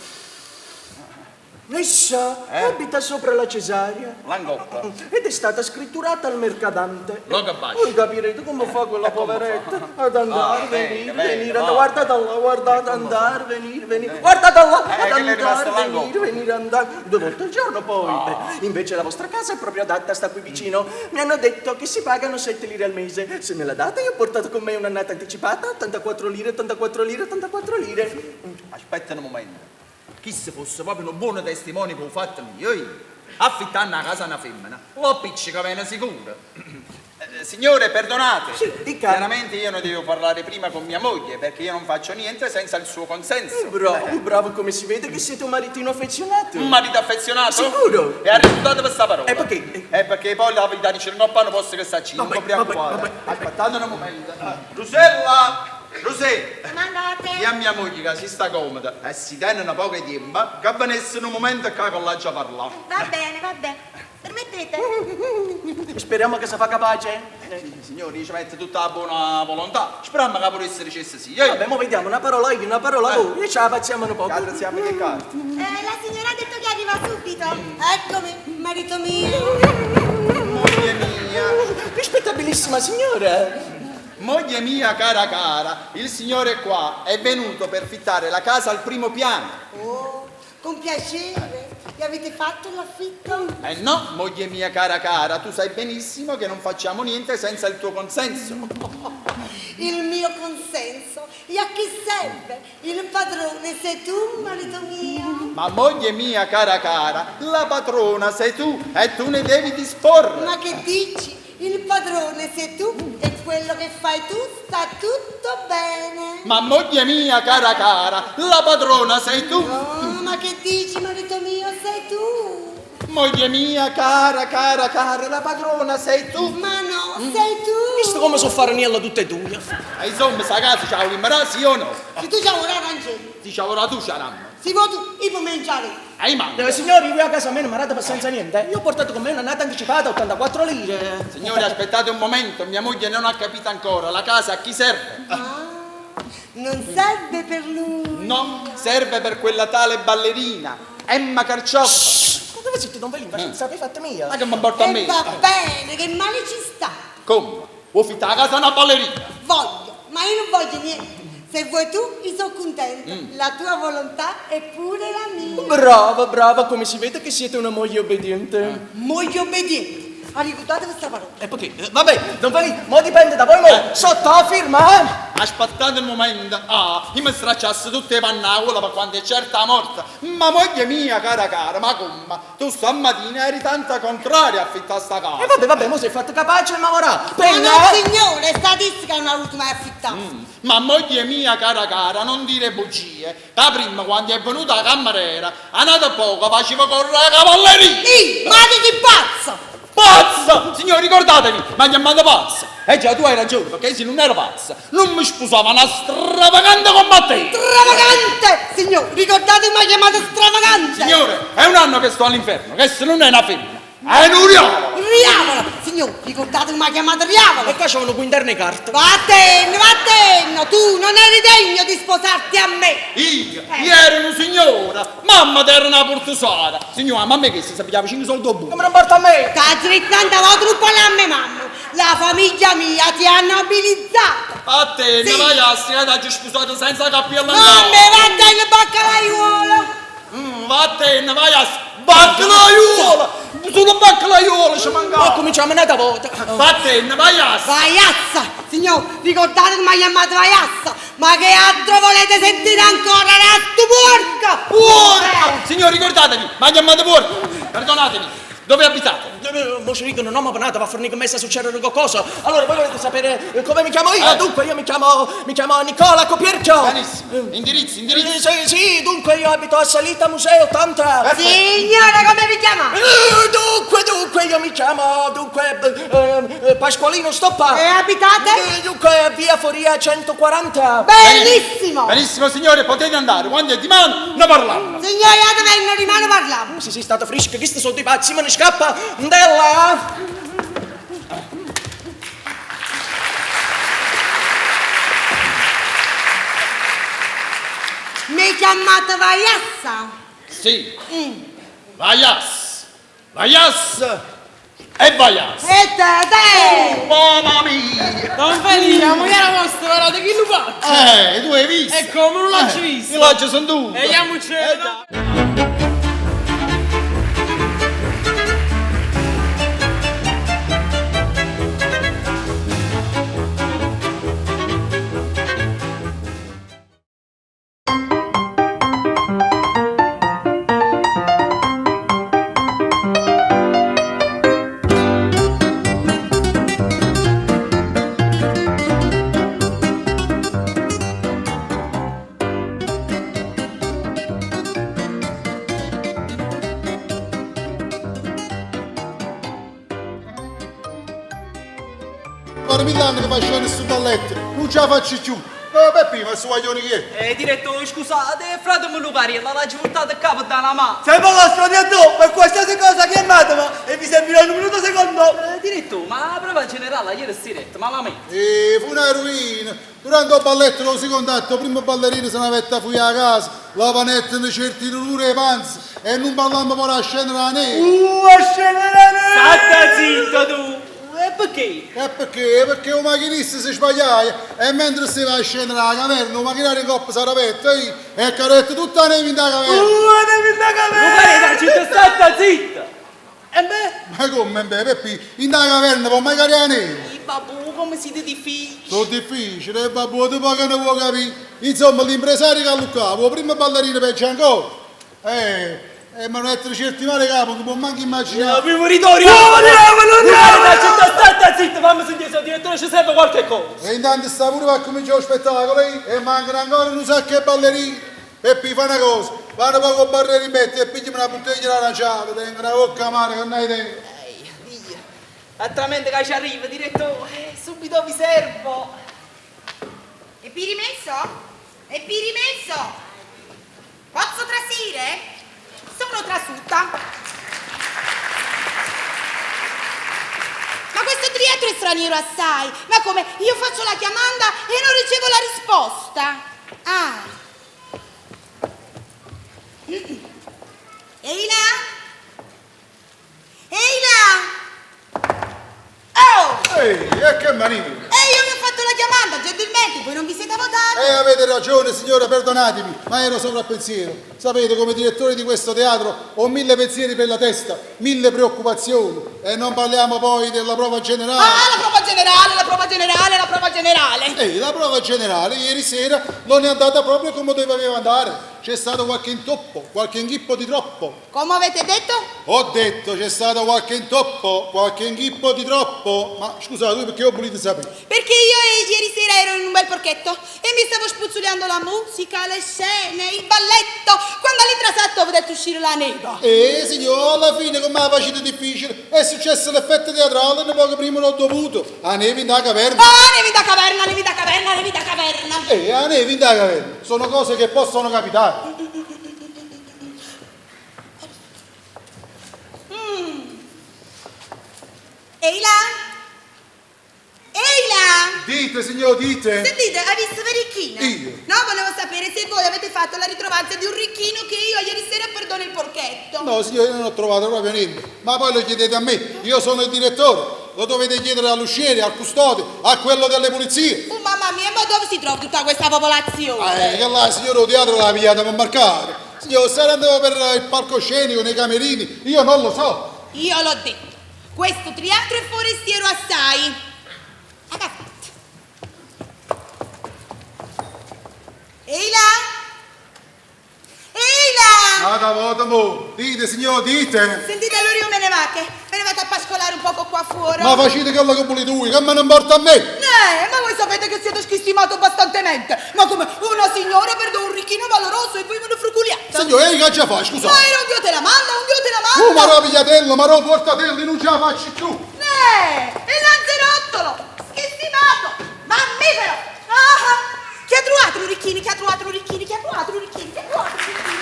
Essa abita sopra la Cesaria Langoppa. ed è stata scritturata al mercadante. Lo capisci. Non capirete come fa quella poveretta ad andare, venire, va. guardate là, guardate, andare, venire, guardate là, ad che le è rimasta andare, Langoppa. venire, andare, 2 volte al giorno poi. Beh, invece la vostra casa è proprio adatta, sta qui vicino. Mi hanno detto che si pagano 7 lire al mese. Se me la date io ho portato con me un'annata anticipata, 84 lire. Aspetta un momento. Chi se fosse proprio un buon testimone che ho fatto io, affittando a casa una femmina, lo appiccica bene sicuro. Signore, perdonate. Sì, dica. Chiaramente io non devo parlare prima con mia moglie, perché io non faccio niente senza il suo consenso. Bravo, come si vede che siete un maritino affezionato. Un marito affezionato? Sicuro? E ha risultato questa parola. E perché? Perché poi la vita di Cernoppa non posso che starci, non Vabbè, copriamo vabbè. qua. Aspettate un momento. Rosella! Mandate. Io a mia moglie che si sta comoda e si tiene una poca tempo, che venisse un momento e che con lei già parlare. Va bene. Permettete? Speriamo che si fa capace. Signori, ci mette tutta la buona volontà. Speriamo che pure essere dicesse sì. Vabbè, mo vediamo, una parola io, una parola voi, e ce la paziamo un po'. Grazie, che cazzo. La signora ha detto che arriva subito. Eccomi, marito mio. Moglie mia, Rispettabilissima signora. moglie mia cara, il signore qua è venuto per fittare la casa al primo piano. Oh, con piacere. Gli avete fatto l'affitto? Eh no, moglie mia cara, tu sai benissimo che non facciamo niente senza il tuo consenso. Il mio consenso. E a chi serve? Il padrone sei tu, marito mio. Ma moglie mia cara, la padrona sei tu e tu ne devi disporre. Ma che dici? Il padrone sei tu e quello che fai tu sta tutto bene. Ma moglie mia cara, la padrona sei tu. Oh, ma che dici, marito mio, sei tu. Moglie mia cara, la padrona sei tu. Ma no, sei tu. Visto come so fare niella tutte e due. E insomma, sta casa c'ha l'immerà, sì o no? Se tu c'hai un arancione, Ti c'ha ora tu, c'ha si vuoi tu, io puoi mangiare. Ehi, ma. Signori, io a casa mia non mi arrate per senza niente. Io ho portato con me un'annata anticipata, 84 lire. Signori, aspettate un momento, mia moglie non ha capito ancora. La casa a chi serve? Non serve per lui. No, serve per quella tale ballerina, Emma Carcioffa. Ma dove siete, Don Felino? Sapete fatta mia? Ma che mi porta a E me? va bene, che male ci sta. Come? Vuoi fittare la casa a una ballerina? Voglio, ma io non voglio niente. Se vuoi tu, io sono contenta. La tua volontà è pure la mia. Brava, come si vede che siete una moglie obbediente. Moglie obbediente. Ma ricordate questa parola? E perché? Vabbè, Don Felino, mo dipende da voi, mo. Sotto la firma, Aspettate un momento, io mi stracciassi tutte le pannacola per quando è certa morta. Ma moglie mia, cara, ma come? Tu stamattina eri tanta contraria a affittare sta casa. E vabbè, mo sei fatto capace e lavorare. Ma Penna, no, signore, statistica non ha avuto mai affittato. Ma moglie mia, cara, non dire bugie. Da prima, quando è venuta la cameriera, a nato poco faceva correre la cavalleria. Ma che ti pazzo! Pazza! Signori, ricordatevi, ma chiamando pazza. Già, tu hai ragione, perché se non ero pazza, non mi sposava una stravagante combattente. Stravagante! Signore, ricordate che mi ha chiamato stravagante? Signore, è un anno che sto all'inferno, che se non è una femmina, è un uriolo. Riavola! Signore, ricordate che mi ha chiamato Riavola? e qua c'è uno quinterne carte. Vattene, tu non eri degno di sposarti a me! Io ero una signora, mamma ti era una portusara. Signora, ma a me che si sapeva 5 soldi a buco. Come non porta a me? Sta drittando la truppa a me, mamma! La famiglia mia ti ha nobilizzato! A te, Sì. ne vai a strada, ci sposato senza cappello. Mamma, vattene, baccalaiuolo! Vattene, vai a sbacca la aiuola. Sulla bacca la iola ci manca. Ma cominciamo un'altra volta. Vattene, vai a Vaiazza! Signor, ricordate che mi ha chiamato Vaiazza! Ma che altro volete sentire ancora, ratto porca? Porca! Signor, ricordatevi, ma chiamate porco. Perdonatemi. Dove abitate? Mo ci dicono, no, ma panata, va a fornire che messa succedere qualcosa. Allora, voi volete sapere come mi chiamo io? Dunque, io mi chiamo Nicola Copierchio. Benissimo. Indirizzi. Sì, dunque io abito a Salita Museo 80. Signore, come vi chiamate? Dunque, io mi chiamo, Pasqualino Stoppa. E abitate? Dunque, via Foria 140. Bellissimo! Benissimo, signore, potete andare. Quando è di mano, ne parliamo. Signore, non rimane parliamo. Sì, stato frisco, che sti sono dei pazzi, ma ne scappa. Ndella. Mi chiamate Vaiazza? Sì. Vaias e Vaias. E te! Mamma mia. Don Felice, la moglie vostra, guardate chi lo fa? Tu hai visto? E come non l'ho visto? Io l'ho sono tu. E andiamoci. Guarda, 1000 anni che faccio questo balletto, non ce la faccio più. Per prima, questo guaglione che è? Direttore, scusate, frate me lo parla, l'ha portato a capo dalla mano. Sei vostro direttore, per qualsiasi cosa chiamatemi e vi servirà un minuto secondo. Direttore, ma la prova generale ieri sera, ma la mente. Fu una ruina. Durante il balletto non si contatta, il primo ballerino se ne aveva fuori a casa, la panetta ne certi l'ure e panza e non parliamo poi a scendere la neve. A scendere la neve! Stai zitto tu! E perché? E perché? Perché un macchinista si sbagliava e mentre si va a scendere la caverna, un macchinario in coppa si rapetta e caretta tutta la neve in la caverna. Neve in la Non pare da città stata zitta! E beh? Ma come Peppi? In la caverna può mai caricare la neve? I babù come siete difficili! Sono difficile, babbo, tu poi che ne vuoi capire? Insomma, l'impresario che alluccava, il primo ballerino peggio ancora. Ma non essere certi male capo, non può manco immaginare. Primo ritorio! Non da città stata zitta, fammi sentire se il direttore ci serve qualche cosa! E intanto sta pure a cominciare lo spettacolo, e mancano ancora non sa che ballerini. Peppi, fa una cosa, vanno poco barriere in mezzo e pigliami una bottiglia aranciata, tengo una bocca amara che non hai tempo. Attualmente che ci arriva, direttore, subito vi servo! E pi rimesso? Posso trasire? Sono trasuta. Ma questo diretto è straniero assai. Ma come? Io faccio la chiamata e non ricevo la risposta. Eila? Oh! Ehi, e che manini? Io vi ho fatto la chiamata, gentilmente, voi non vi siete votati. Avete ragione, signora, perdonatemi, ma ero sopra pensiero. Sapete, come direttore di questo teatro ho 1000 pensieri per la testa, 1000 preoccupazioni. E non parliamo poi della prova generale. La prova generale. La prova generale ieri sera non è andata proprio come doveva andare. C'è stato qualche intoppo, qualche inghippo di troppo. Come avete detto? Ho detto c'è stato qualche intoppo, qualche inghippo di troppo. Ma scusate, voi perché ho volete sapere? Perché io ieri sera ero in un bel porchetto e mi stavo spuzzuliando la musica, le scene, il balletto, quando all'intrasatto ho veduto uscire la neve. Signor, alla fine come la facete difficile? È successo l'effetto teatrale e poco prima l'ho dovuto. A neve in da caverna. Nevi da caverna. A neve in da caverna. Sono cose che possono capitare. Eila! Dite, signor, dite. Sentite, hai visto Verichina? Io? No, volevo sapere se voi avete fatto la ritrovanza di un ricchino che io ieri sera perdo nel porchetto. No, signor, io non ho trovato proprio niente. Ma poi lo chiedete a me. Io sono il direttore. Lo dovete chiedere all'usciere, al custode, a quello delle pulizie. Oh mamma mia, ma dove si trova tutta questa popolazione? Che là, signor, il teatro l'ha pigliata per marcare. Signor, se andato per il palcoscenico, nei camerini, io non lo so. Io l'ho detto, questo teatro è forestiero assai. Agafate. Ehi là! Ehi là! Nada voto mo. Dite, signor, dite. Sentite, allora io me ne vado a pascolare un poco qua fuori. Ma facete quello che volete voi, che me ne importa a me. Ma voi sapete che siete schistimato abbstantemente. Ma come una signora perde un ricchino valoroso e voi me lo fruculiate. Signor, che già fai, scusa. Ma era un dio te la manda, un dio te la Tu manda. ma lo pigliatello, ma lo portatello, non ce la faccio più. E Lanzerottolo, schistimato, mammifero. Ah, chi ha trovato i ricchini, chi ha trovato i ricchini, chi ha trovato i ricchini, chi ha trovato i ricchini.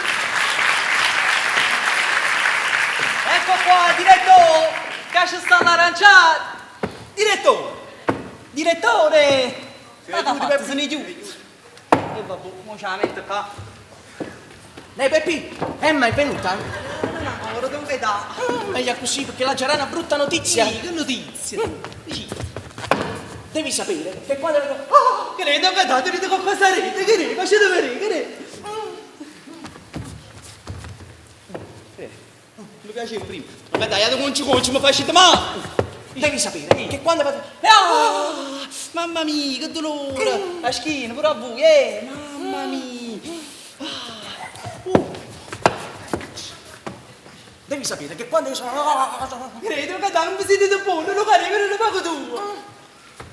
Ecco qua, direttore, che ci sta l'aranciato. Direttore. Se ne chiudi. E vabbè, mo ce la metto qua. Lei Peppi, Emma è venuta? No, ora dove da? Meglio così perché la c'era una brutta notizia. Sì, che notizia? Devi sapere che quando... Credo che dato di qualcosa rete, che ne? Facete vedere, che ne? Mi piace prima. Vabbè dai, tu non ci conci, mi fai scita ma... Devi sapere che quando... Mamma mia, che dolore! La schiena, pure a voi, Mamma mia! Devi sapere che quando io sono... Credo che non vi siete buono, lo faremo e lo pago tu.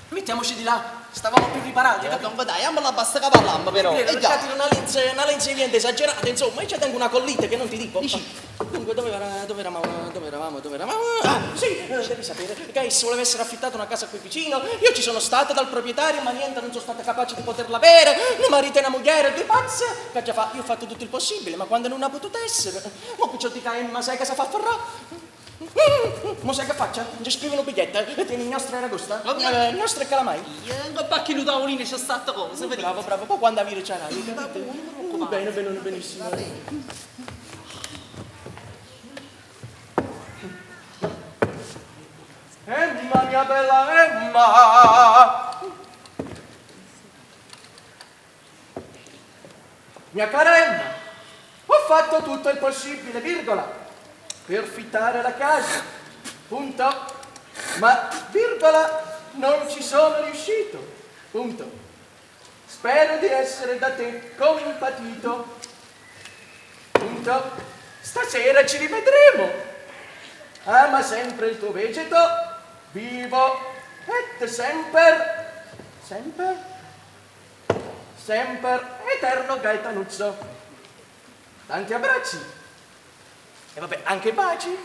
Mettiamoci di là, stavamo più riparati, capito? Non dai, la basta cavallamma però. Credo, perché tiro una lenza di niente esagerata, insomma, e ci tengo una collita che non ti dico. Dunque, dove eravamo? Sì, devi sapere che si voleva essere affittato una casa qui vicino, io ci sono stata dal proprietario, ma niente, non sono stata capace di poterla avere, un marito e una moglie, due pazze, che già fa, io ho fatto tutto il possibile, ma quando non ha potuto essere, mo picciotica Emma, sai cosa fa Ferrà? Ma sai che faccia? Ci scrive un biglietto e tieni il nostro aragosta, il nostro calamai. Che pacchi di tavolini c'è stata cosa, vedi? Bravo, poi quando avere c'è bene, benissimo. Emma, mia bella Emma! Mia cara Emma, ho fatto tutto il possibile, virgola, per fittare la casa, punto, ma, virgola, non ci sono riuscito, punto. Spero di essere da te compatito, punto. Stasera ci rivedremo. Ama sempre il tuo vegeto, vivo et semper eterno Gaetanuzzo. Tanti abbracci. E vabbè, anche baci.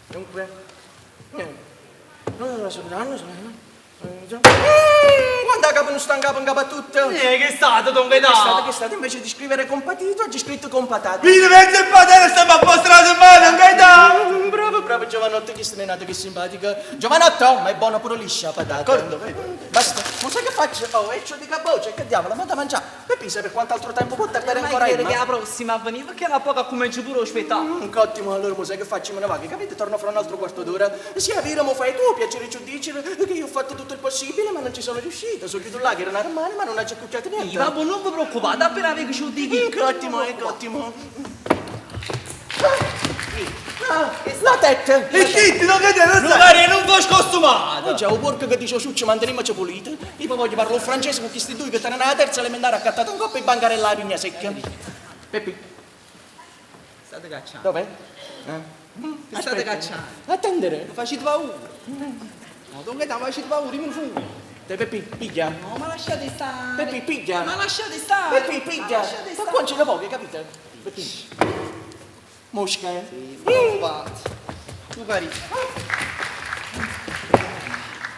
Dunque, quando a capo non sta in capo a tutto. Che è stato, Don Gaetà? Che è stato invece di scrivere compatito, oggi scritto compatato. Mi mezzo il padre stiamo a postrato in mano, Don Gaetà! Bravo Giovanotto, che strenato, che simpatica. Giovanotto, ma è buona pure liscia la patata. D'accordo, basta. Non sai che faccio? Oh, eccio di capoce, che diavolo, ma da mangiare. Peppi, sai per quanto altro tempo può tardare ancora che Emma? la prossima a venire, perché la poca cominci pure a aspettare. Ottimo, allora mo sai che faccio? Me ne vado, capite? Torno fra un altro quarto d'ora. Sì, a dire, mo fai tu, piacere ci dici che io ho fatto tutto il possibile, ma non ci sono riuscito. Sono chiuso là che era una mano, ma non ha accucciato niente. Vabbè, non vi preoccupate, appena avete ci dico. Ottimo. La tette! E zitti, non che te lo sai! Magari non vuoi costumato. Già, un porco che dice succio, mantenimmoci pulito. Io poi voglio parlare francese con questi due che stanno nella terza elementare accattato un coppo e bancarella la pigna secca. Peppi, State cacciando. dov'è? State cacciando. Attendere. Facete paura. No, Don Gaetano, facete paura, dimmi fu. Te Peppi, piglia. No, ma lasciate stare. Peppi, piglia. Ma lasciate stare. Peppi, piglia. Ma lasciate Ma stare. qua ce la vuoi, capite? Peppi. Mosca, eh? Tu cari.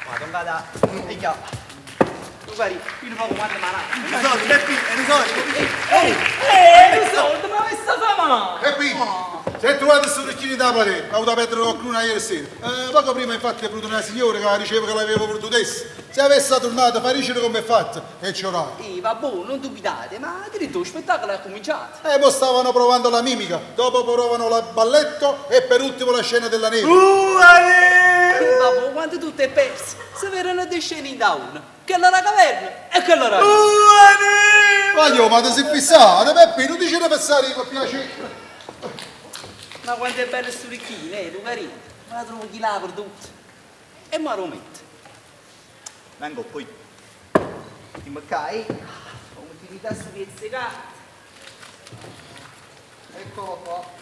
Ma Don Gaetà, piglia. Tu cari, io non posso quando malare. Risolvi, Peppi, risolvi! Risolto, ma mi sta fama. Peppi, se hai trovato questo orecchino da parete, ho avuto perdere qualcuno ieri sera. Poco prima infatti è venuta una signora che la diceva che l'avevo voluto adesso. Se avesse tornato, fa ricere come è fatto e ci orava. Vabbè, non dubitate, ma addirittura lo spettacolo è cominciato. E poi stavano provando la mimica, dopo provano il balletto e per ultimo la scena della neve. Vabbè, quando tutto è perso, se verranno due scene da uno, che la caverna e che la Voglio, ma ti sei fissata, Peppi, non dici di passare per piacere. Ma quanto è bello sto ricchino, tu carino. Me la trovo chi là per tutto. E me lo metto. Vengo poi. Ti maccai? Come ti ridà su pizzicato. Eccolo qua.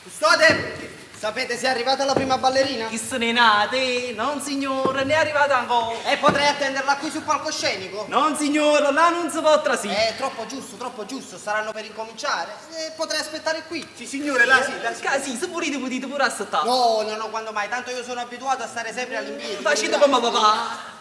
Custode, sapete se è arrivata la prima ballerina? Chi se ne nate? Non signore, ne è arrivata ancora. E potrei attenderla qui sul palcoscenico? Non signore, là non si può trasire. È troppo giusto, saranno per incominciare. Potrei aspettare qui. Sì, signore, là sì, là sì. Sì, se volete potete pure aspettare. No, quando mai, tanto io sono abituato a stare sempre all'impiego. Facete come papà.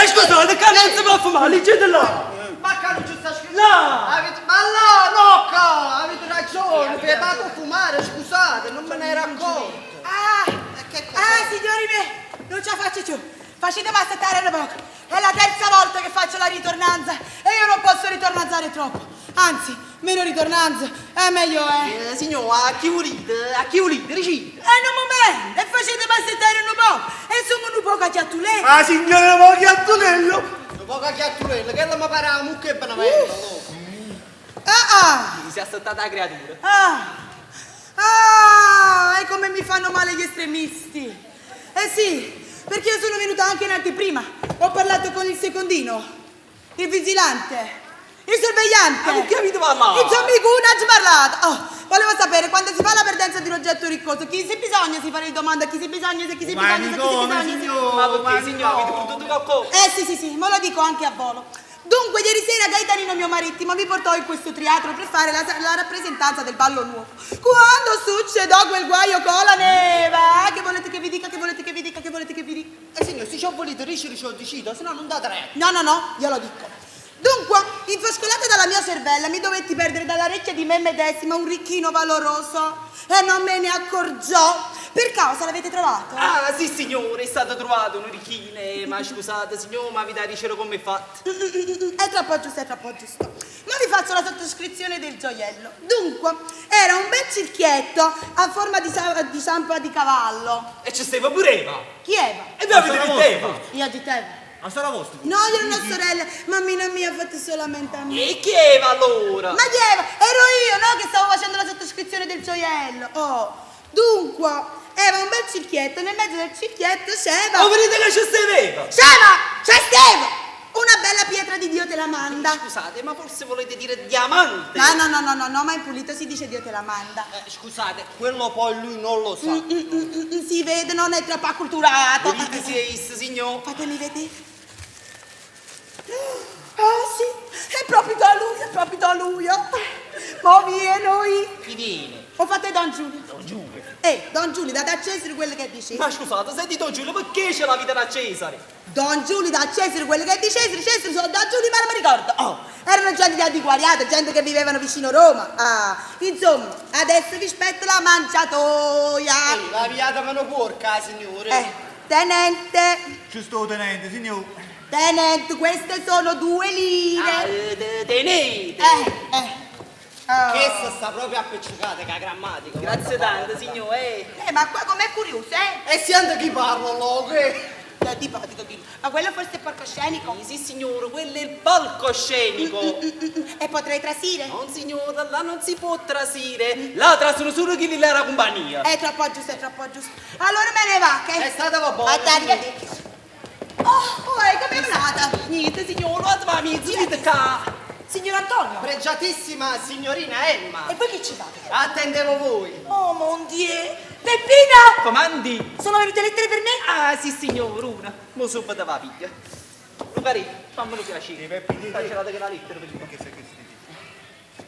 Scusate, che non si può fumare, leggete là. Ma che non ci sta scritto? Là. Ma là, Rocca, avete ragione, vietato a fumare, scusate, non me ne ero accorto. Che cos'è? Signori miei, non ce la faccio più. Facetemi aspettare un poco. È la terza volta che faccio la ritornanza e io non posso ritornanzare troppo. Anzi, meno ritornanza, è meglio è. Signor, a chi volete, recite. Un momento, e facetemi aspettare un po'. E sono un po' cacciatulè. Ah, signore, ma che attunello! Un po' che chiacchierella, che la mi pare la mucca e benamento. Si è aspettata la creatura. E come mi fanno male gli estremisti. Eh sì, perché io sono venuta anche in anteprima. Ho parlato con il secondino, il vigilante, il sorvegliante. Non capito mamma. Insomma, una ci parlato. Volevo sapere quando si fa la perdenza di un oggetto riccoso, chi si bisogna si fare le domande, a chi si bisogna, se chi si bisogna, se chi si bisogna. Ma perché signore, avete potuto qualcosa? Sì, me lo dico anche a volo. Dunque, ieri sera Gaetanino, mio marittimo, mi portò in questo teatro per fare la rappresentanza del ballo nuovo. Quando succedò quel guaio con la neve, che volete che vi dica, che volete che vi dica, che volete che vi dica? Signor, se ci ho voluto ricci ho deciso, se no non date retta. No, io lo dico. Dunque, infoscolata dalla mia cervella, mi dovetti perdere dall'orecchia di me medesima un ricchino valoroso e non me ne accorgiò. Per caso l'avete trovato? Ah, sì, signore, è stato trovato un orecchino, ma scusate, signore, ma vi dai dicere come fate? È troppo giusto. Ma vi faccio la sottoscrizione del gioiello. Dunque, era un bel cerchietto a forma di zampa di cavallo. E c'è stava pure Eva. Chi Eva? E vi avete detto Eva? Io di te. Ma sarà vostra? No, io non ho sorelle, mammina mia ha fatto solamente a me. E chi Eva allora? Ma chi Eva? Ero io, no, che stavo facendo la sottoscrizione del gioiello. Dunque, era un bel cerchietto, nel mezzo del cerchietto c'era... Oh, vedete che c'è stava Eva? C'è Steva! Una bella pietra di Dio te la manda. Scusate, ma forse volete dire diamante? No, ma in pulito si dice Dio te la manda. Scusate, quello poi lui non lo sa. Si vede, non è troppo acculturato. Vedete se è isso, signor? Fatemi vedere. Sì, è proprio da lui. Ma vieni. Chi viene? O fate Don Giulio. Don Giulio. Don Giulio, date a Cesare quello che è di Cesare. Ma scusate, senti Don Giulio, perché c'è la vita da Cesare? Don Giulio da Cesare, quello che è di Cesare, sono Don Giulio, ma non mi ricordo. Erano gente di antiquariato, gente che vivevano vicino Roma. Insomma, adesso vi spetta la mangiatoia. La viata meno porca, signore. Tenente. Giusto tenente, signor. Tenente, queste sono 2 lire. Tenete. Che sta proprio appiccicata, che grammatica. Grazie tante, signore. Ma qua com'è curioso, E si anda chi parla, lo che? È antipatico, Dio. Ma quello forse è palcoscenico? Sì, signore, quello è il palcoscenico. E potrei trasire? Non, signore, là non si può trasire. Là trasano solo chi li la compagnia. È troppo giusto. Allora me ne va, che? È stata va buona. Arrivederci. Come è andata? Niente, signore, guarda, mi zitto qua. Signor Antonio. Pregiatissima signorina Emma. E voi che ci fate? Attendevo voi. Oh, mon Dieu. Peppina! Comandi? Sono venute lettere per me? Ah, sì, signore, una. Mo subito va piglia. Lucari, fammelo piacere. Facciate che la lettera prima.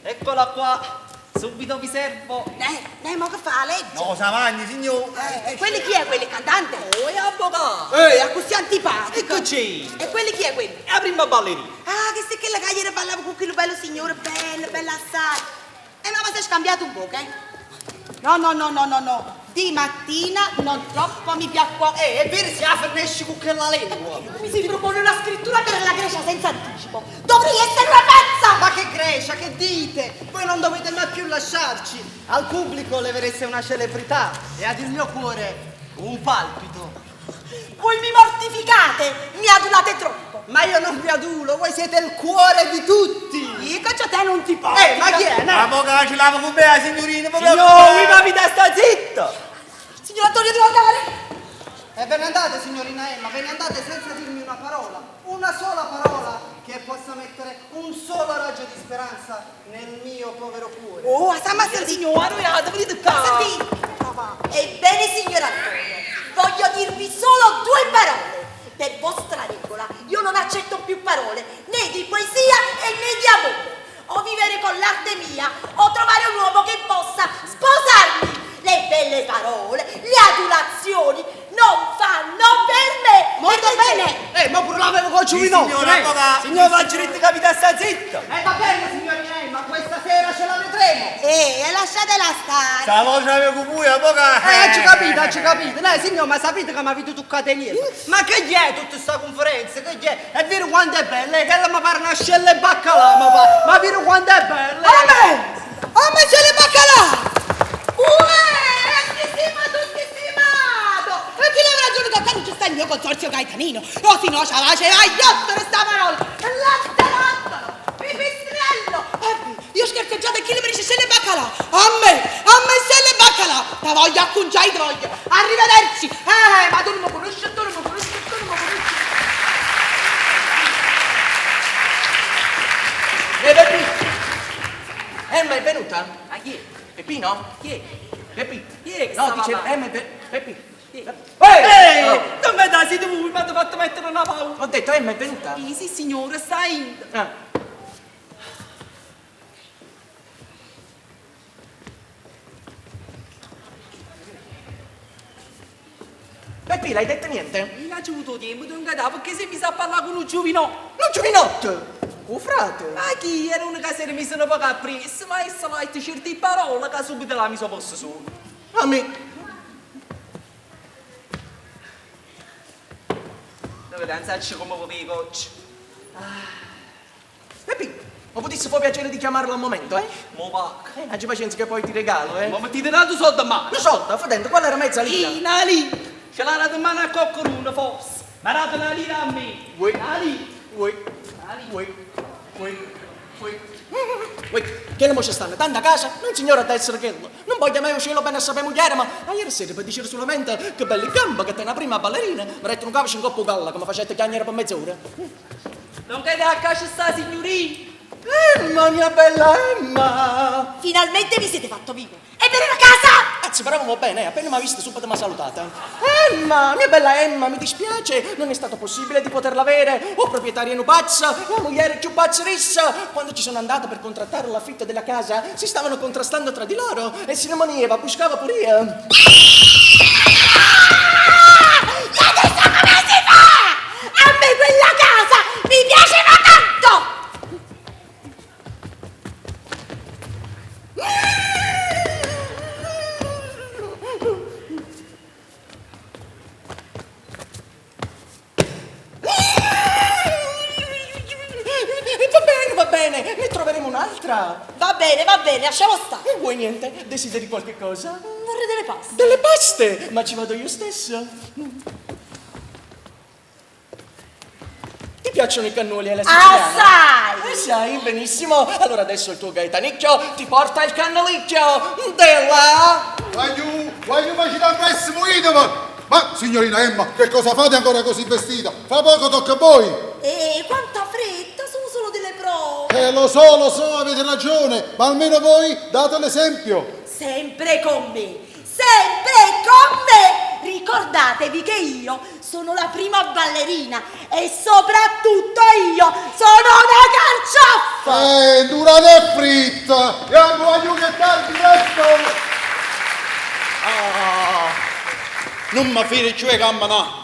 Eccola qua. Subito vi servo. Ma che fa? Legge. No, Savagni, signor. Quelli chi è? Quelli cantante? Oh, è avvocato. A così antipatico. Ecco c'è. E quelli chi è quelli? È la prima ballerina. Che se che la cagliera ballava con quello bello signore, bella assai. Ma si è scambiato un po', No. di mattina non troppo mi piacqua. È vero, si affernesci con quella lingua. Mi si propone una scrittura per la Grecia senza anticipo. Dovrei essere una pazza! Ma che Grecia, che dite? Voi non dovete mai più lasciarci. Al pubblico levereste una celebrità e ad il mio cuore un palpito. Voi mi mortificate, mi adulate troppo. Ma io non vi adulo, voi siete il cuore di tutti. Dico, a te non ti può. Ma chi è? Ma poca ci lavo con me, signorina, Signori, ma vi sta zitto! Signor Antonio, devo andare. E ve ne andate, signorina Emma, ve ne andate senza dirmi una parola. Una sola parola che possa mettere un solo raggio di speranza nel mio povero cuore. Oh, sta ma sentì. Signore, venite qua. Sentì. Ebbene, signor Antonio, voglio dirvi solo 2 parole. Per vostra regola, io non accetto più parole, né di poesia e né di amore. O vivere con l'arte mia, o trovare un uomo che possa sposarmi. Le belle parole, le adulazioni non fanno per me. Molto bene. Ma pure l'avevo con Giuvinotto. signora, avvocato. Signor Valgiritti, capita sta zitto. Va bene, signorina Emma, questa sera ce la vedremo. Lasciatela stare. Sta voce avevo con voi, avvocato. Ci capite. Lei, signor, ma sapete che mi avete toccato niente? Ma che gli è tutta sta conferenza? Che gli è? È vero quanto è bella? Che lei mi pare una scella e baccalà, ma vero quanto è bella? A me se le baccalà. Stimato! E chi le ragione che non ci sta il mio consorzio Gaetanino? O si no, ce la faceva io sta parola. Lattalo! Pipistrello! Io scherzeggiate e chi le dice se le baccalà? A me se le baccalà. Te voglio accunciare, te voglio. Arrivederci. Ma tu non mi conosci, tu non mi conosci. Peppi! Emma è venuta? Ah, chi è? Peppino? Chi è? Peppi? Chi è? No, dice Emma è Peppi. Ehi! Non mi dai, tu mi hai fatto mettere una paura. Ho detto Emma è venuta? Sì, signore, stai. Peppi, l'hai detto niente? Non ho avuto tempo di ingatare perché se mi sa parlare con un Giuvinotto. Non Giuvinotto! Oh, frate! Ma chi era una che si era messa a pagare presso, ma essa l'ha detto certe parole che subito la mi sono posto solo. A me! Dove danzarci come potevi oggi? Peppi, ma potessi fare piacere di chiamarlo al momento, eh? Mo va. Aggi pazienza che poi ti regalo, eh? Ma ti dato soldi a mano? Un soldo, fa dentro, quella era mezza lira. Una lì. Ce l'ha dato in mano a qualcuno, forse. Ma ha dato una lira a me. Vuoi? Una lì. Vuoi? Che le mosce stanno? Tanto a casa? Non signora a essere quello. Non voglio mai uscire bene a sapere mogliere, ma ieri sera per dire solamente che belle gambe, che te una prima ballerina, mi retto un capo in coppa galla, come facete chiagnere per mezz'ora. Non che a casa sta, signorina. Emma, mia bella Emma! Finalmente vi siete fatto vivo. E per una casa! Anzi, però bene, appena mi ha vista subito mi ha salutata. Emma, mia bella Emma, mi dispiace, non è stato possibile di poterla avere. O proprietaria in pazza, la moglie più pazzerissa. Quando ci sono andata per contrattare l'affitto della casa, si stavano contrastando tra di loro e si rimaneva, buscava pure io. E adesso come si fa? A me quella casa mi piaceva tanto! Va bene, ne troveremo un'altra. Va bene, lasciamo stare. E vuoi niente? Desideri qualche cosa? Vorrei delle paste. Delle paste! Ma ci vado io stesso. Ti piacciono i cannoli alla siciliana? Assai! Sai, benissimo. Allora adesso il tuo Gaetanicchio ti porta il cannolicchio della... Voglio immaginare il prossimo idolo. Ma, signorina Emma, che cosa fate ancora così vestita? Fra poco tocca a voi. Quanta fretta, sono solo delle prove. Lo so, avete ragione, ma almeno voi date l'esempio. Sempre con me, sempre con me. Ricordatevi che io sono la prima ballerina e soprattutto io sono una carcioffa. Durata e fritta. E voglio che tardi presto. Non mi fare cioè gamma no.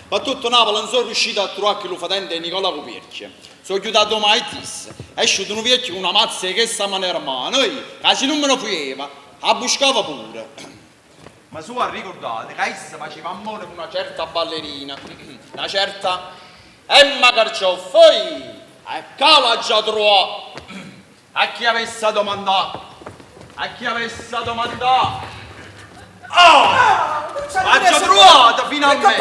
Ma tutto Napoli non sono riuscito a trovare che lo fatente Nicola Coperchia. Sono chiudato mai tis. È uscito un vecchio con una mazza che sta maniera mano. Casi non me lo faceva. A buscava pure. Ma su ricordate che essa faceva amore con una certa ballerina, una certa Emma Carcioffi, e cala già trovò. A chi avesse domandato? A chi avesse domandato? Ma già trovato finalmente!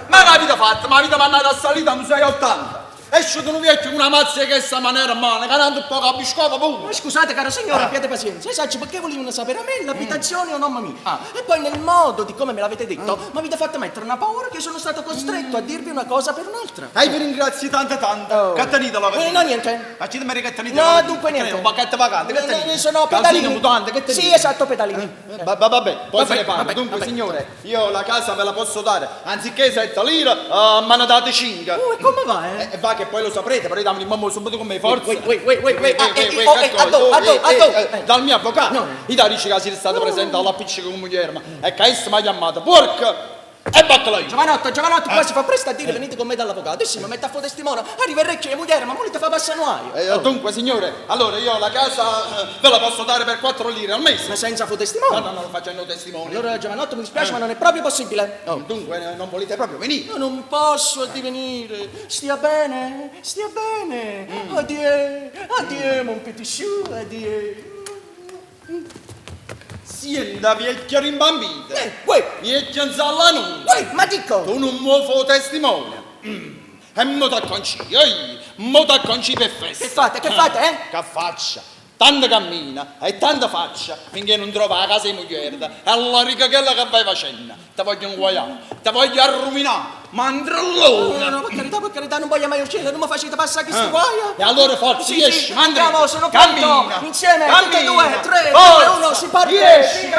Ma che avete fatto? Ma avete mandato a salita a 680! Esce da un vecchio con una mazza che sta maniera a mano, canando un po' a biscotto pure! Ma scusate, caro signore, abbiate pazienza. Esatto, perché volevano sapere a me l'abitazione o nonna mia. E poi nel modo di come me l'avete detto, mi avete fatto mettere una paura che sono stato costretto a dirvi una cosa per un'altra. E vi ringrazio tanto. Cattanita la No, niente. Ma ci mi cattanita? No, dunque niente. Un pacchetto vacante, Ne sono pedalini. Mutante, che te Sì, dico? esatto, pedalini. Vabbè, poi se ne parla. vabbè, Dunque, vabbè. signore, io la casa ve la posso dare. Anziché 7 lire, me ne date 5. E come va, E va che poi lo saprete, però dammi il mammo subito con me, forza. Dal mio avvocato, i darici che siete stati presenti alla appiccica con moglie, e che essa mi ha chiamato porca e baccalà. Giovanotto, qua si fa presto a dire venite con me dall'avvocato. E sì, mi mette a fuoco testimone. Arriva il recchio e moglie, ma volete fare passare nuoio. Dunque, signore, allora io la casa ve la posso dare per 4 lire al mese. Ma senza fuoco testimone. No, non facendo testimone. Allora, Giovanotto, mi dispiace, ma non è proprio possibile. Dunque, non volete proprio venire? Io non posso addivenire. Stia bene, stia bene. Addio, mon petit chou, addio. Sienda vecchia rimbambita. Uè, Vecchia in sala nuda. ma dico. Tu non mi fai testimone. E mo t'acconci, mo t'acconci per festa. Che fate, eh? Che faccia? Tanta cammina e tanta faccia finché non trova la casa di moglie. E alla riga quella che vai facendo. Ti voglio inguaiare, ti voglio arrovinare. Mandrellona. No, per carità, non voglio mai uccidere, non mi facete passare questo guaio. E allora forza, Sì, esci, mandri. andiamo, sono pronto. Insieme, tutte e due, 3, 2, 1, si parte. Esci,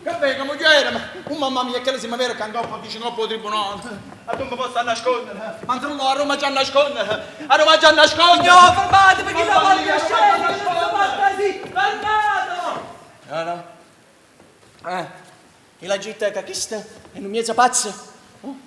che venga, moglie, ma mamma mia, che le si mi vero che ancora vicino al tribunale. A tu mi posso nascondere. Mandrello, a Roma già nascondere. A Roma già nascondere. No, fermate, perché la voglio scegliere, non fatta così, fermato. E la gitta che questa è un mezzo pazzo.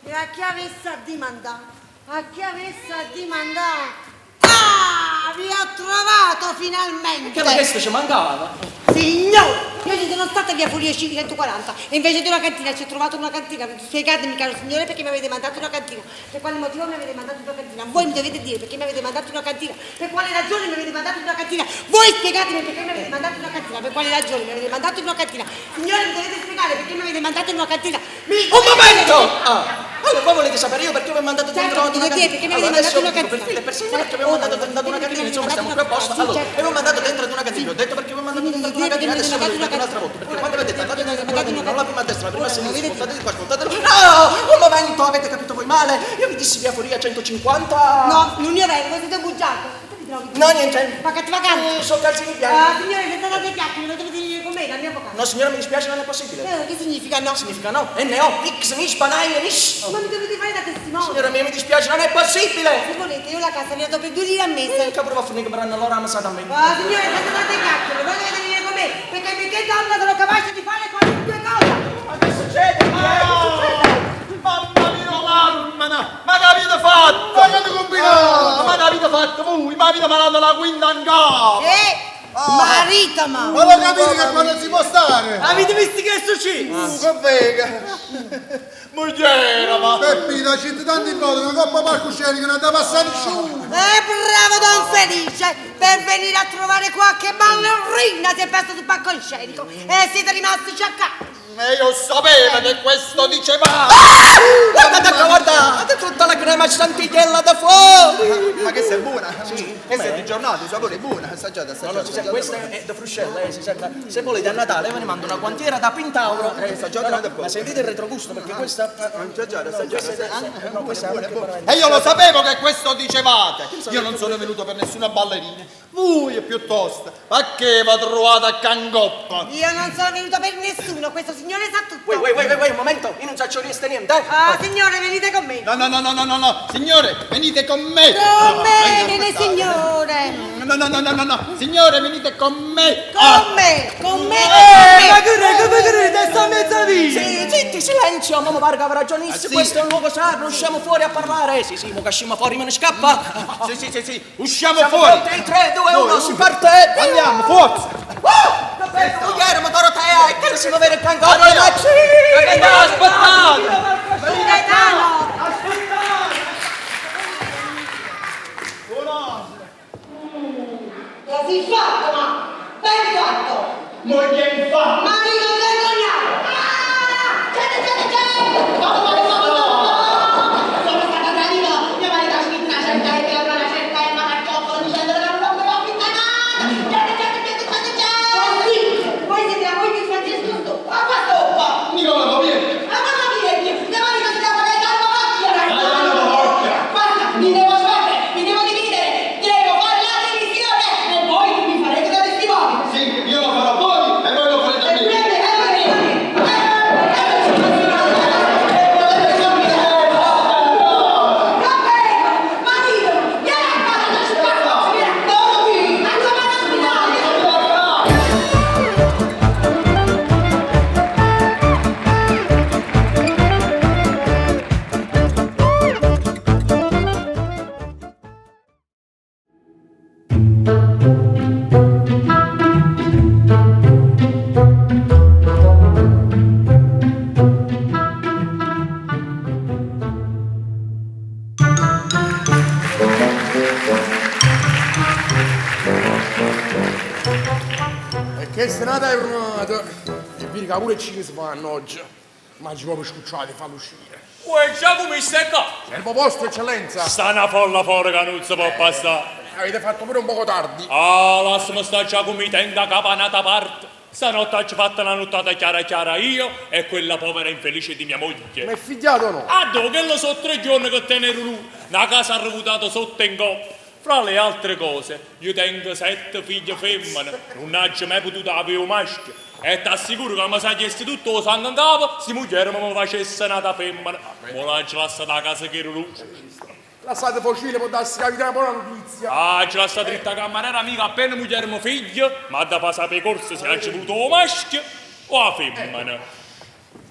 E a chi avesse a dimandare? A chi avesse a dimandare? Ah, vi ho trovato finalmente! Che questo ci mancava. Signore, io ci sono stata via Furia 540 e invece di una cantina ci ho trovato una cantina. Spiegatemi, caro signore, perché mi avete mandato una cantina. Per quale motivo mi avete mandato una cantina? Voi mi dovete dire perché mi avete mandato una cantina. Per quale ragione mi avete mandato una cantina? Voi spiegatemi perché mi avete mandato una cantina. Per quale ragione mi avete mandato una cantina? Signore, mi dovete spiegare perché mi avete mandato in una cantina. Un momento! Allora, voi volete sapere io perché vi ho mandato dentro una cantina? Perché mi avete mandato una cantina? Per filo e per segno perché vi ho mandato dentro una cantina, insomma stiamo qui a posto. Allora, vi ho mandato dentro una cantina, ho detto perché vi ho mandato dentro una cantina, adesso ve lo ripeto un'altra volta, perché quando avete detto andate dentro una cantina, non la prima a destra, la prima a sinistra, ascoltate di qua, ascoltate di là. No, un momento, avete capito voi male? Io vi dissi via Furia 150. No, non è vero, voi siete bugiardo. No, niente. Ma che ti vacanze? Sono calzini bianchi. Signore, se state dei chiacchiere, lo dovete dire con me, dal mio avvocato. No, signora, mi dispiace, non è possibile. Che significa no? Significa no. N-O, X, Nish, Banai, Nish. Ma mi dovete fare da testimone. Signora mia, mi dispiace, non è possibile. Se volete, io la casa vi la do per 2 lire al mese. Che prova a finire che mi hanno loro ammassato a me. Signore, se state dei chiacchiere, voi dovete venire con me, perché donna sono capace di fare qualunque cosa. Ma che succede? Mamma mia, mamma, ma che avete fatto? Ma che avete combinato? Ma che avete fatto voi? Ma avete mandato la quinta ancora? Marita, Ma lo capite che qua non si può stare? Avete visto che succede? Che vega! Moglie, ma... Peppino, ci tanti voti, una coppa palcoscenica, non da passare giù! bravo Don Felice, per venire a trovare qualche ballerina si è perso sul palcoscenico e siete rimasti sciaccati. E io sapevo che questo diceva... Guardate, tutta la crema chantilly da fuori. Ma che sei buona? Sì. E sei di giornata, il sapore è buono, assaggiate, assaggiate. Questa è da fruscella, si sa, se volete a Natale ve ne mando una guantiera da Pintauro. Ma sentite il retrogusto perché questa... No, questa è buona. E io lo sapevo che questo dicevate. Io non sono venuto per nessuna ballerina. Voi piuttosto. Ma che va trovata a Cangoppa? Io non sono venuta per nessuno, questo signore sa tutto. Un momento, io non faccio niente niente. Signore, venite con me. No, signore, venite con me. Con me, signore. No, signore, venite con me. Con me, con me. Ma che credete, sta mezza vita? Sì, zitti, silenzio, mamma Varga avrà ragionissimo, questo è un luogo sacro, usciamo fuori a parlare. Sì, mo che usciamo fuori me ne scappa. Sì, usciamo Fuori. fuori. 3, 2, 1, si parte. Andiamo, forza. Guglielmo, Dorotea, che si può vedere ancora. Allora, che te l'aspettato? Gaetano! Così fatto, ma ben fatto! Moglie fa! Marito vergognato! Sono stata tradita! Mio marito ha scritto una certa e che una certa e manacchiotto dicendo che non me l'ho pintata! Così! Voi siete la moglie di Francesco? Ma qua stoppa! Nicola, ma vieni! Ma cosa mi leggi? Mio marito si deve pagare la macchina! la porca! Basta! Mi devo smettere! Mi devo dividere! Devo fare la divisione! E voi mi farete da testimoni! Sì, io lo farò a voi e voi lo farete a me! E che serata è ornata! E vi dica pure ci si fanno oggi. Ma ci proprio scucciate, fallo uscire. Uè, Giacomo, stai qua? Servo vostro, eccellenza! Sta una folla fuori che non si può passare. Avete fatto pure un poco tardi. Ah, lasciamo sta Giacomo, tenga capanata parte. Stanotte ci fatta una nottata chiara io e quella povera infelice di mia moglie. Ma è figliato o no? Ah, dove che lo so 3 giorni che tenere lui. Una casa arrevutata sotto in coppa. Fra le altre cose, io tengo 7 figlie femmine, non ho mai potuto avere un maschio. E ti assicuro che mi sa chiesto tutto lo sangue in capo, se moglie mi facesse nata femmina. Ma l'ho lasciata a casa che era lui. Lasciate fucile, può darsi capire una buona notizia. Ah, ce l'ha sta dritta cameriera amica, appena moglie mio figlio, ma da passare per corso se ha voluto un maschio o la femmina.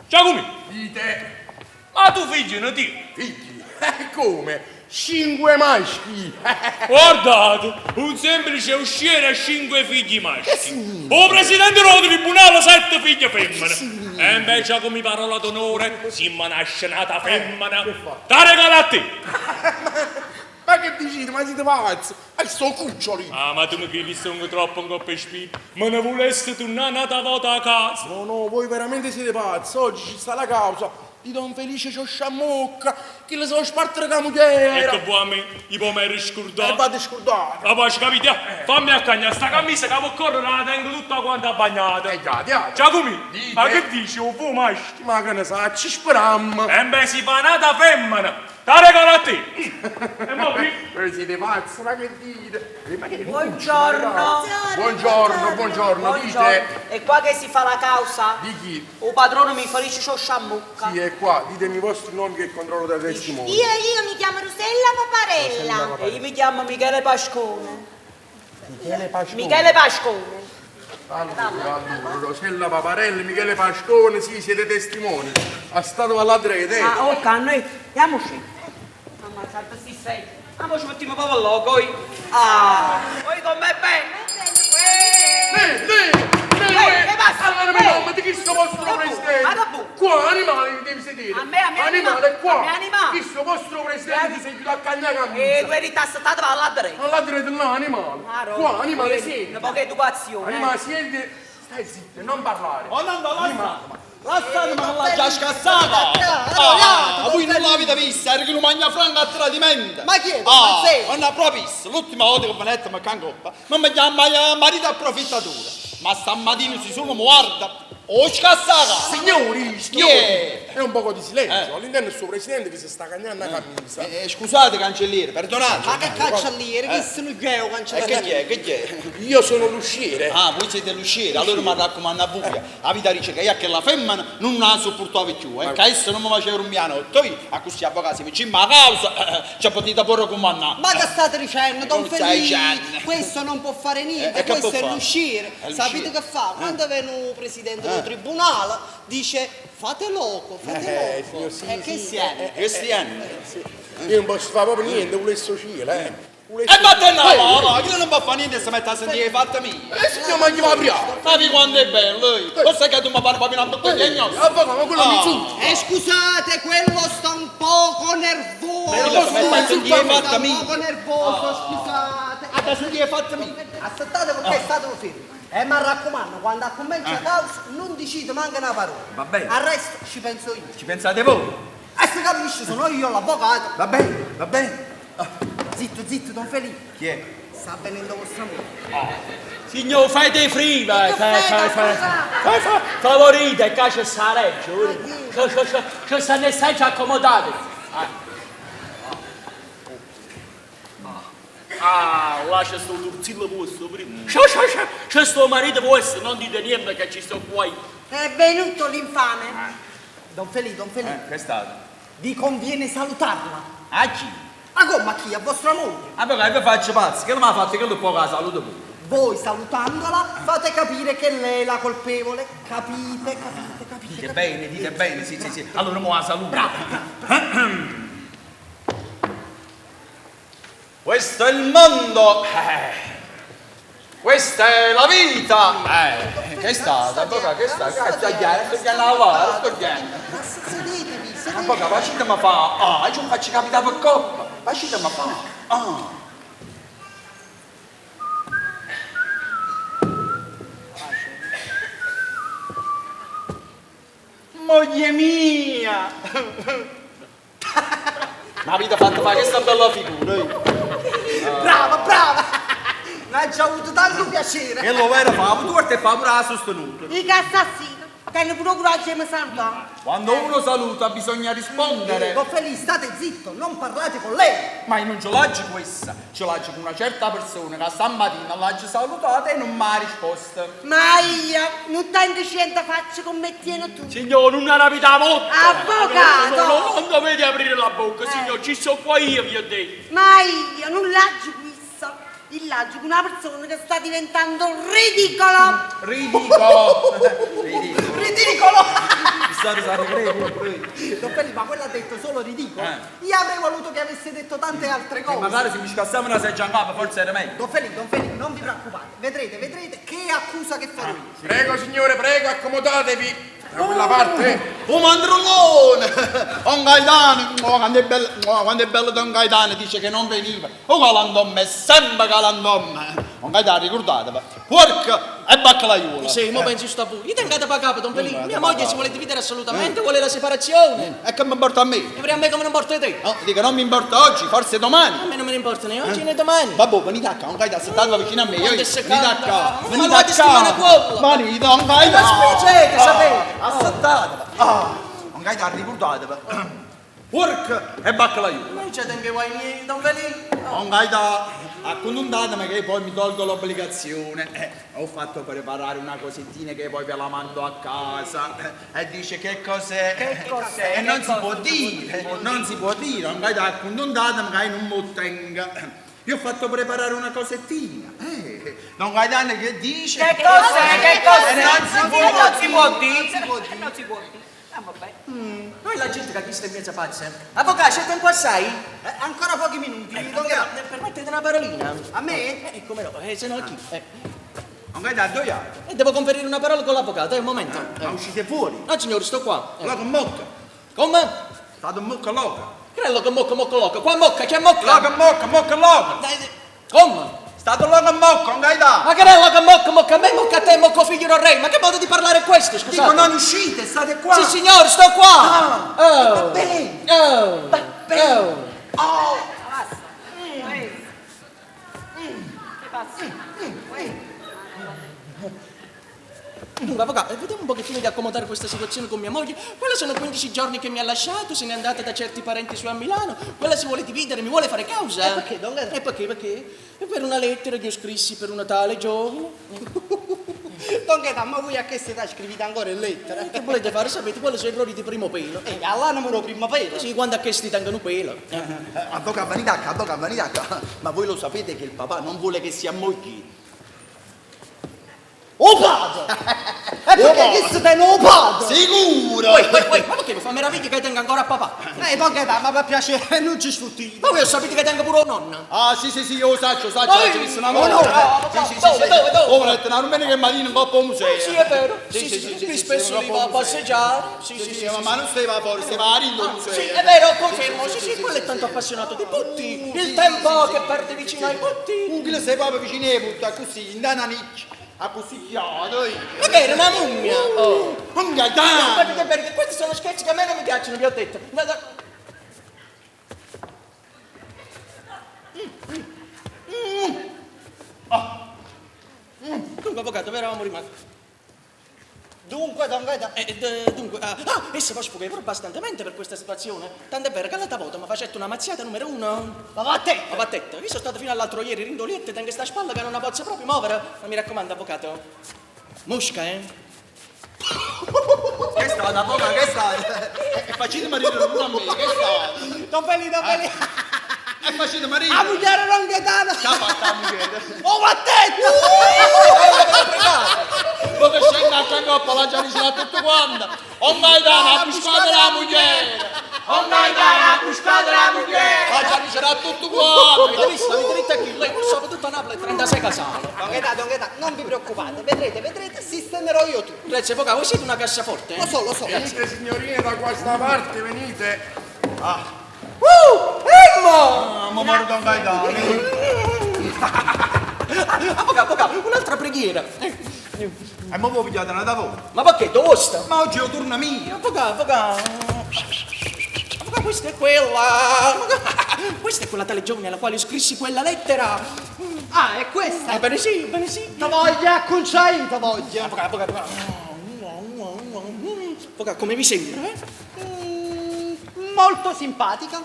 Giacomo, Dite, ma tu figlio non ti? figli, come? 5 maschi! Guardate, un semplice usciere a 5 figli maschi. O presidente del tribunale 7 figlie femmine. E invece come parola d'onore si nasce nata femmina. Da regala a te. Ma che dicete? Ma siete pazzi? Ma sto cuccioli! Ah, ma tu mi chiedi sono troppo un coppa e spina. Ma ne voleste tornare un'altra volta a casa? No, voi veramente siete pazzi. Oggi ci sta la causa di Don Felice Ciosciamocca, che le sono spartere la moglie. Ecco vuoi a me, i pomeri scordati. E vado scordato. Ah, poi capite? Fammi accagnare sta camisa che può correre, la tengo tutta quanta bagnata. Già. Giacomi, Dite. ma che dici? Un po' maschi. Ma che ne sa, ci speriamo. E beh, si fa nata femmina. Da regala a te. E mo qui? Voi siete pazzi, ma che dite? Ma che Buongiorno. Buongiorno, dite. E qua che si fa la causa? Di chi? O padrone mi felice ciò sciammucca. Sì, è qua, ditemi i vostri nomi che controllo dai testimoni. Io mi chiamo Rosella Paparella. E io mi chiamo Michele Pascone. Michele Pascone. Michele Pascone. Allora, Rosella Paparelli, Michele Pascone, sì, siete testimoni. A stato alla drete, Ah, ok, noi andiamoci. Mamma, salta si sei. Ah, poi ci mettiamo proprio là, poi. Ah, poi con me bene. che passa? Allora, ma no, ma di chi sto vostro Ma presidente? bu. Qua, animale, devi sedere. A me, Animale, qua. a me, animale. Chi sto vostro presidente sei chiuso a cagnare a E tu me. eri tassato alla dreta. Alla drete, no, animale. Qua, animale, siedi. Una poca educazione. Animale, siedi. Stai zitto, non parlare. Oh, no, Animale. lasciate, ma non l'ha già scassata! Ah, voi non l'avete vista, era che lo mangia franco a tradimento! Ma chi è? Ah, Ma sei? non ha proprio visto, l'ultima volta che venette mi cangoppa, ma mi chiama marito approfittatore! Ma stamattina si sono guarda, oh scassata! Signori, è? è un poco di silenzio. All'interno il suo presidente che si sta cagnando a camisa. Scusate cancelliere, perdonate! Ma che cancelliere? Chi sono io E cancelliere? che è? Io sono l'usciere. Ah, voi siete l'usciere, allora mi raccomando a voi, la vita dice che io che la femmina non la sopportavo più, che adesso non mi faceva un pianotto, a questi avvocati vicino alla causa, ci potete pure comandare. Ma che state dicendo, Don Non stai Felice? dicendo. Questo non può fare niente, E che questo può è fare? l'uscire. È Sapete l'uscire. che fa? Quando viene un presidente del tribunale, dice fate loco, fate loco. sì, E che sì, siete? Cristiani, Io non posso fare proprio niente, volesse uscire, E vattene là, che non può fare niente se mette a sentire i fatti miei. Signor, ma chi va a apriare? Sapi quando è bello, lo sai che tu mi pare proprio una bottiglia di gnocchi? Avvocato, ma quello mi insulta. Scusate, quello sta un poco nervoso. Però se mette a sentire i fatti Sta un miei. poco nervoso, scusate. A sentire i fatti miei. Aspettate perché state fermi. E mi raccomando, quando comincia la causa non decide manca una parola. Va bene. Al resto ci penso io. Ci pensate voi? E se capisci, sono io l'avvocato. Va bene, va bene. Zitto, zitto, Don Felipe. Chi è? Sta venendo vostra moglie. Signor, fate prima, favorite, che c'è sta legge, che stanno sempre accomodati. Lascia sto turzillo vostro prima. C'è sto marito vostro, non dite niente che ci sto qua. È venuto l'infame. Don Felipe, Che è stato? vi conviene salutarla. A chi? Ma come a chi? A vostra moglie. Ah, perché vi faccio pazzi? Che non mi ha fatto che lui poco la saluto pure. Voi salutandola fate capire che lei è la colpevole. Capite? Dite bene, sì. Allora mo la saluto. Questo è il mondo. Questa è la vita. Che è stato? Avvocato, che è stato? Sto chiano a lavare, sto chiano. Sedetevi. Avvocato, facciate mi fa. Io non faccio capitare per coppa. Facciate mi fa. Moglie mia! Ma avete fatto fare questa bella figura? Brava! Ne ha già avuto tanto piacere. E lo vero fa, tu e fa pure la sostenuta. I assassino, tengo pure coraggio di mi salutare. Quando uno saluta bisogna rispondere. Don Felipe, state zitto, non parlate con lei. Ma io non ce l'ho questa, ce l'ho con una certa persona che stamattina l'ha salutata e non mi ha risposto. Ma io non tanto niente faccio con me tieni tu. Signor, non rapita molto. Avvocato! Non dovete aprire la bocca, signor, ci sto qua io, vi ho detto. Ma io non laggio questo. Il laggio con una persona che sta diventando ridicolo. Ridicolo! Don Felipe, ma quello ha detto solo ridicolo. Io avrei voluto che avesse detto tante altre cose. Magari se mi scassavano una seggia in capo, forse era meglio. Don Felipe, non vi preoccupate. Vedrete che accusa che farò io. Prego, signore, prego, accomodatevi. Da quella parte. Un mandrolone! Don Gaetano, quando è bello Don Gaetano dice che non veniva. O galandomme, sempre galandomme. Don Gaetano, ricordatevi, porca e baccalaiuola. Sì, mo pensi sto pure. Io tengo da pagare, Don Felipe. Mia moglie si vuole dividere assolutamente, vuole la separazione. E che mi importa a me? E per a me come non importa a te? No, dico non mi importa oggi, forse domani. A me non me ne importa né oggi né domani. Vabbè, venite a Don Gaetano, state vicino a me. Quando si Venite a canta, casa. ma Venite guardi a sti mani casa. quella. Venite, Don Gaetano. Ma spingete, sapete? Aspettatevi. Don Gaetano, ricordatevi. Porca e baccalaiuola. Non c'è tempo guai niente, Don Felipe. Don Gaetano, accontentatemi che poi mi tolgo l'obbligazione. Ho fatto preparare una cosettina che poi ve la mando a casa. E dice che cos'è? Che cos'è? E non si può dire, non si può dire. Don Gaetano, accontentatemi che non mi tenga. Io ho fatto preparare una cosettina. Don Gaetano che dice? Che cos'è? Che cos'è? Non si può dire. Non si può dire. Vabbè. Noi la gente che chi sta in mezzo pazza. Avvocato, c'è tempo assai? Ancora pochi minuti. Permettete una parolina? A me? Come no? Se no a chi? Don Gaetano, dove è? Devo conferire una parola con l'avvocato, è un momento. Ma uscite fuori. No, signore, sto qua. Là con mocca. Come? State mocca loca. Credo che mocca, loca. Qua mocca, c'è mocca. Là con mocca loca. Come? State là con mocca, Don Gaetano. Ma che è che mocca a me, mocca a te, mocca figlio del re? Ma che modo di parlare è questo, scusate? Dico non uscite, state qua. Sì, signore, sto qua. Va bene. Avvocato, vediamo un pochettino di accomodare questa situazione con mia moglie. Quella sono 15 giorni che mi ha lasciato, se n'è andata da certi parenti su a Milano. Quella si vuole dividere, mi vuole fare causa. E perché, Don Gaetano? E perché? E per una lettera che io scrissi per una tale giovane. Don Gaetano, ma voi a che età scrivete ancora in lettera? Che volete fare? Sapete, quelli sono errori di primo pelo. All'anno lo primo pelo. Sì, quando a che sti tengono pelo. Avvocato, venite a. Ma voi lo sapete che il papà non vuole che sia moglie. O padre! E perché chi si tiene o padre? Sicuro! Poi, ma perché mi fa meraviglia che tenga ancora a papà? Perché dai, ma per piacere, non ci sfrutti. Ma voi sapete che tengo pure un nonna? Ah, sì, io saccio, Poi- ci visto una no, volta. no, Sì, dove? Oh, volete, non è che mattina un po' museo. Sì, è vero. Sì, Sì, spesso li va a passeggiare. Sì, Ma non stava fuori, stava a Rillo museo. Sì, è vero, confermo. Sì, quello è tanto appassionato di putti. Il tempo che perde vicino ai putti. Un chilo sei proprio vicino ai putti, così, in dana nicchia. A così chiaro, Ma che era una mummia? Non mi No, dai! perché questi sono scherzi che a me non mi piacciono, vi ho detto. Dunque, avvocato, dove eravamo rimasti? Dunque, E se posso fugare abbastantemente per questa situazione? Tant'è vero che l'altra volta mi facette una mazziata numero 1. ma va a te! Ma vattetta, io sono stato fino all'altro ieri rindoliette, tengo sta spalla che non la posso proprio muovere. Ma mi raccomando, avvocato, mosca, Che è stata, poca, che è stata? E facetemi ridere pure a me, che è stata? Don Feli! E facetemi La ridere! mugliere ronghedana! Che ha fatto la mugliere? Oh, va a te! Poi che scende a cangoppa, la già vicino a tutto quanto. Oh Gaetano, ha buscato la mugliere! Oh Gaetano, ha buscato la mugliere! La già vicino a tutto quanto. Avete visto? Avete detto qui? Lei pur soprattutto a Napoli è 36 casale. Don Gaetano, non vi preoccupate, vedrete, sistemerò io tutto. Grazie, avvocato, voi siete una cassaforte? Lo so. Venite signorine da questa parte, venite. Emmo! Ma morto Don Gaetano. Avvocato, un'altra preghiera. E mo voi pigliate una da voi. Ma perché? Dove sta? Ma oggi io torno mio. Avvocato, questa è quella. Questa è quella tale giovane alla quale io scrissi quella lettera. Ah, è questa? Bene sì. Ta voglia, conciai, ta voglia. Avvocato, come vi sembra, Molto simpatica,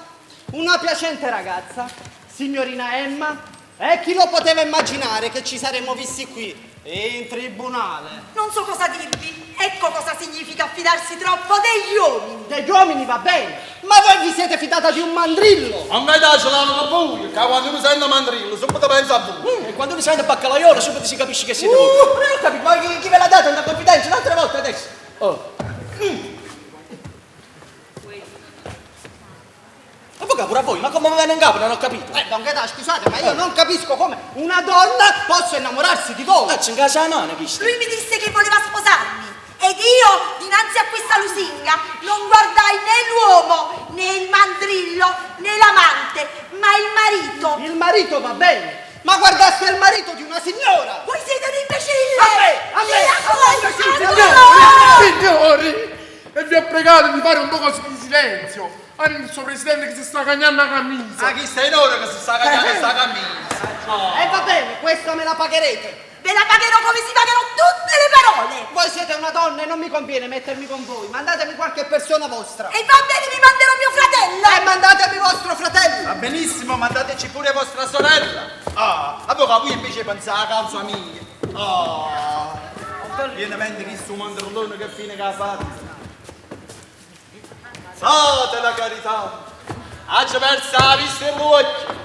una piacente ragazza, signorina Emma. E chi lo poteva immaginare che ci saremmo visti qui, in tribunale? Non so cosa dirvi. Ecco cosa significa fidarsi troppo degli uomini. Degli uomini va bene, ma voi vi siete fidata di un mandrillo? A me dai ce l'hanno voi, che quando mi sento mandrillo, subito penso a voi. E quando mi sente baccalaiolo subito si capisce che siete voi. Non ho capito, ma chi ve l'ha dato una confidenza un'altra volta adesso? Avvocato, pure a voi, ma come mi viene in capo? Non ho capito. Don Gaetano, scusate, ma io non capisco come una donna possa innamorarsi di voi. C'è in casa la nonna, visto? Lui mi disse che voleva sposarmi. Ed io, dinanzi a questa lusinga, non guardai né l'uomo, né il mandrillo, né l'amante, ma il marito. Il marito va bene, ma guardaste il marito di una signora. Voi siete un imbecille! A me! Signori, e vi ho pregato di fare un po' di silenzio. Il suo presidente che si sta cagnando la camisa. Ma chi stai in ora che si sta cagando questa camisa? E va bene, questa me la pagherete. Ve la pagherò come si pagano tutte le parole! Voi siete una donna e non mi conviene mettermi con voi. Mandatemi qualche persona vostra. E va bene, vi manderò mio fratello! E mandatemi vostro fratello. Va benissimo, mandateci pure vostra sorella. Avvocato, voi invece pensate a causa mia. Viene mente che sto mandrellone che fine che ha fatto. Fate la carità. Oggi persa la vista e l'occhio.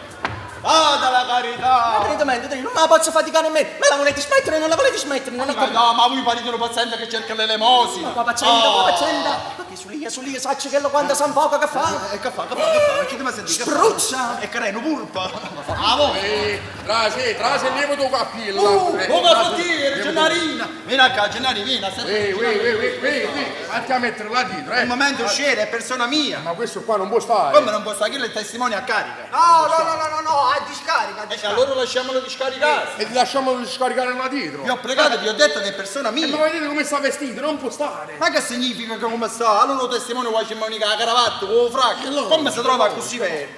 Fate la carità. Veramente, non me la posso faticare nemmeno. Me la volete smettere? Non la volete smettere? Non ho capito. No, ma voi parite un paziente che cerca l'elemosina. Qua pazienta. Ma che sulia, sacci che quando sa un poco che fa? Che fa? Che ti mi senti? Spruzza! E careno pulpa. Trase il lieve tuo cappello. Come fattiere, Gennarina. Vieni a casa, Gennari, vieni. Vatti a metterla dietro, Un momento uscire, è persona mia. Ma questo qua non può stare. Come non posso? Chi è il testimone a carica? No, a discarica. E allora lasciamolo discaricare. E lasciamolo scaricare là dietro. Vi ho pregato, vi ho detto che è persona mia. Ma vedete come sta vestito? Non può stare. Ma che significa che come sta? Allora lo testimone vuoi comunicare la cravatta con lo fracco? Come si trova così vero?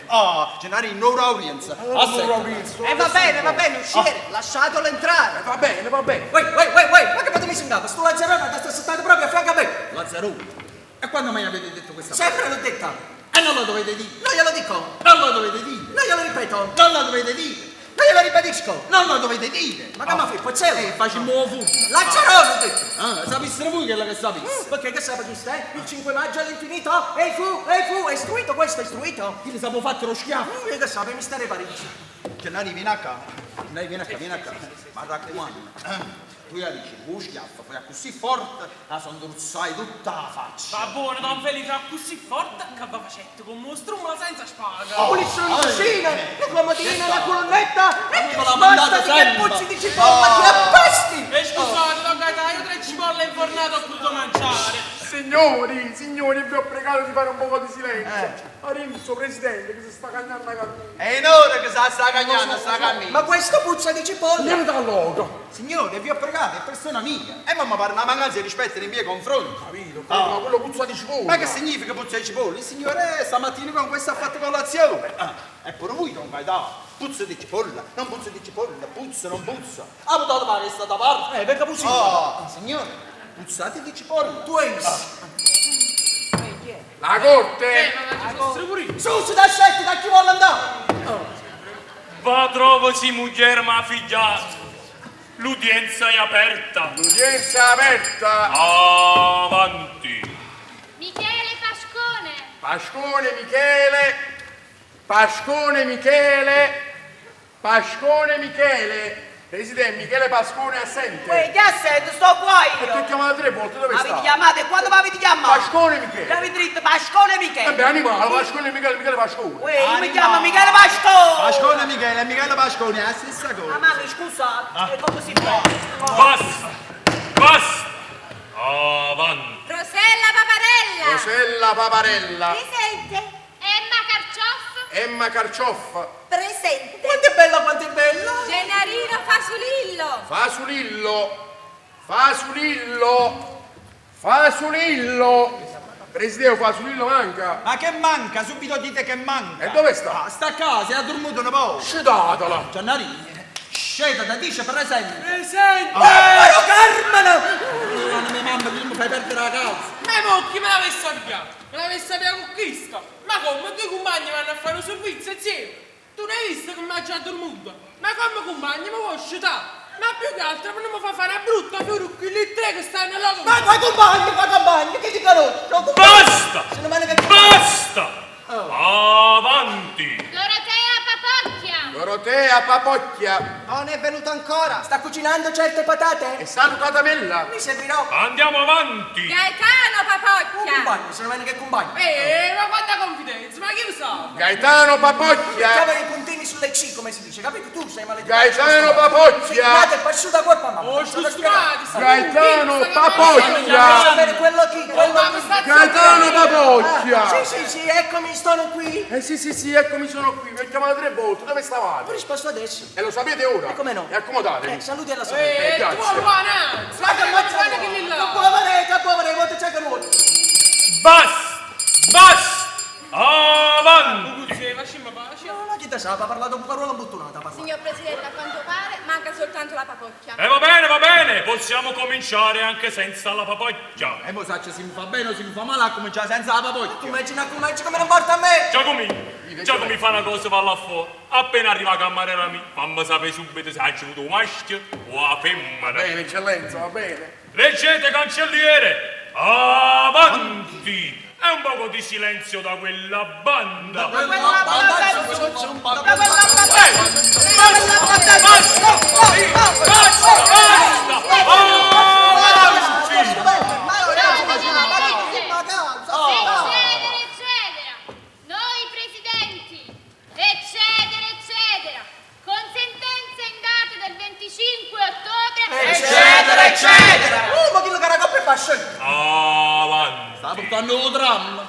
Gennari, no audience. E va bene, uscire. Lasciatelo entrare. Va bene. Voi, ma che fate mi singava? Sto Lazzarone sta state proprio a fianco a me. Lazzarone. E quando mai avete detto questa cosa? Sempre l'ho detta. E non lo dovete dire. Non glielo dico. Non lo dovete dire. Non glielo ripeto. Non lo dovete dire. Non glielo ribadisco. Non lo dovete dire. Ma che mi fai? Pazzello. Facciamo un fumo. Lazzarone ho detto. Sapessero voi quello che sapesse. Perché che sapete chi stai? Il 5 maggio all'infinito? E fu, è istruito questo, è istruito. Chi le sapeva fatto lo schiaffo? Io che sapevo mistero Parigi. Gennari, vieni a casa. Vieni a casa. Ma raccomando. tu gli dici, un schiaffo, fai così forte, la sondruzzai tutta la faccia. Va buono, Don Felice, così forte che va facendo con uno strumolo senza spaga. Pulizzo in cucina, la comotina, la colonnetta, e che l'ha mandato spostati che sempre. puzzi di cipolla, che appesti! E scusate, Don Gaetano, io 3 cipolle infornate ho potuto mangiare. Signori, vi ho pregato di fare un po' di silenzio. Arinzo, presidente, che si sta cagnando a cammino. È in ora che sta cagnando, sta cammino. Ma questo puzza di cipolla! Andiamo da loco. Signore, vi ho pregato, è persona mia. E mamma parla una mancanza di rispetto nei miei confronti. Capito? Ma quello puzza di cipolla. Ma che significa puzza di cipolla? Il signore stamattina con questa ha fatto colazione. E pure voi non vai da. Puzza di cipolla, non puzza di cipolla, puzza, non puzza. Ah, potete fare questa da parte? Perché puzzi? Signore, puzzate di cipolla. Tu hai La corte. Su, da scetti, da chi vuole andare? Va trovosi moglie ma figlia. L'udienza è aperta. L'udienza è aperta. Avanti. Michele Pascone. Pascone Michele. Pascone Michele. Pascone Michele. Presidente, Michele Pascone assente. Che assente, sto qua E ti ho chiamato 3 volte, dove sta? chiamate, quando mi avete chiamato? Pascone Michele. Chiami dritto, Pascone Michele. Vabbè, animale, Pascone Michele, Michele Pascone. Io mi chiamo Michele Pascone. Pascone Michele, Michele Pascone, è la stessa cosa. Mamma, scusate, e come si fa? Basta. Basta. Avanti. Rosella Paparella. Rosella Paparella. Presente. Emma Carcioff. Emma Carcioffa. Presente. Quanto è bella, quanto è bella. Gennarino Fasulillo. Fasulillo. Fasulillo. Fasulillo. Presidente, Fasulillo manca. Ma che manca? Subito dite che manca. E dove sta? Sta a casa, è a dormito un po'. Scedatela. Giannarino, sceda, dice presente. Presente. Però Carmena! Non mi mamma, mi fai perdere la casa. Ma mo chi me l'avesse sappiato? Me l'avesse sappiato con Cristo. Ma come? 2 compagni vanno a fare un servizio insieme. Tu non hai visto che mi ha già dormito? Ma come compagni mi vuoi scegliere? Ma più che altro non mi fa fare una brutta figura quelli 3 che stanno là con Ma compagni, che ti conosco? Basta. Se non me ne Basta. Avanti. Dorotea Papocchia. Dorotea Papocchia. Non è venuto ancora. Sta cucinando certe patate? E salutata Mella. Mi servirò. Andiamo avanti. Gaetano Papocchia. Compagni, se non me ne che compagni. ma quanta confidenza, ma chi lo sa? Gaetano Papocchia. Chiama i puntini sulle C, come si dice, capito? Tu sei maledetto. Gaetano Papocchia. Guardate, è pasciuta colpa, mamma. Oh, scusate, Gaetano Voglio Papocchia. sapere quello chi, quello chi. Gaetano Papocchia. Sì, eccomi, sono qui. Sì, eccomi sono qui. Vi ho chiamato 3 volte. Dove Ho stavate? risposto adesso. E lo sapete ora? E come no? E accomodatevi. Saluti alla sorella. Tu grazie. buonanza. Ma che fare che lì là? Povere, volte c'è che vuole. Basta. Basta. Avanti. Lasciamo pace. Ma chi te sa, ha parlato un parola buttonata. Signor Presidente, a quanto pare manca soltanto la Papocchia. Va bene, possiamo cominciare anche senza la papocchia. E mo saccia se mi fa bene o se mi fa male a cominciare senza la papocchia. Immagina come non porta a me. Giacomi fa una cosa, va là fuori. Appena arriva a cameriera mia, fammi sapere subito se ha avuto un maschio o una femmina. Bene, eccellenza, va bene. Leggete, cancelliere, avanti! E un poco di silenzio da quella banda. Eccetera. Noi presidenti, eccetera. Con sentenza in data del 25 ottobre. Eccetera. Ma chi lo caracoppa è basso? Avanti. Sta portando un dramma.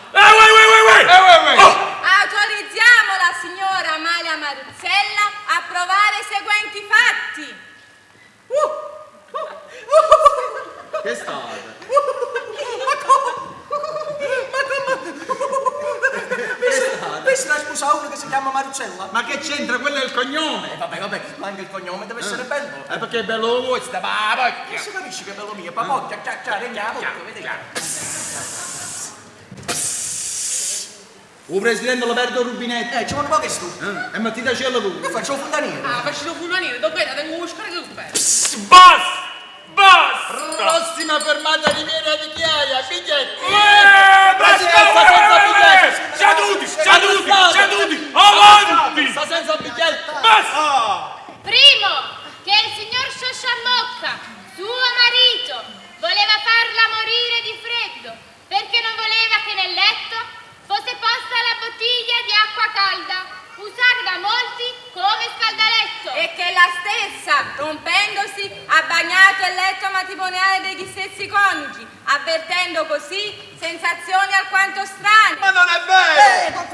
Autorizziamo la signora Amalia Maruzzella a provare i seguenti fatti. Che state? Pensi la sposa uno che si chiama Maruzzella? Ma che c'entra? Quello è il cognome. Vabbè, ma anche il cognome deve essere bello. Perché è bello voi, sta papocchia. Si capisce che è bello mio, papocchia, andiamo, vedi. Il presidente lo perde il rubinetto. Ci vuole un po' che stu. E mettete a cielo tu. Io faccio un fondaniere. Faccio funanire, dove tengo uno scarico bene. Basta! Prossima fermata di Viena di Chiaia, biglietti. Ceduti! Avanti! Sta senza biglietti. Basta! Primo, che il signor Sciasciamocca, suo stessa, rompendosi, ha bagnato il letto matrimoniale degli stessi coniugi, avvertendo così sensazioni alquanto strane. Ma non è vero!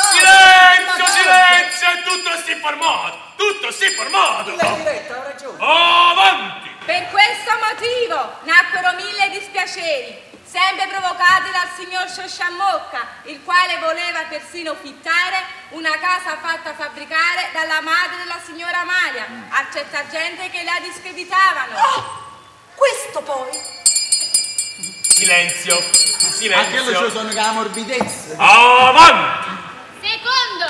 Silenzio, silenzio, è tutto sti fermato, tutto sti fermato. Lei diretta, ha ragione. Avanti! Per questo motivo nacquero 1000 dispiaceri, sempre provocati dal signor Sciosciamocca, il quale voleva persino fittare una casa fatta fabbricare dalla madre della signora Amalia, a certa gente che la discreditavano. Questo poi? Silenzio, Anche lì ci silenzio. sono che la morbidezza. Avanti! Secondo,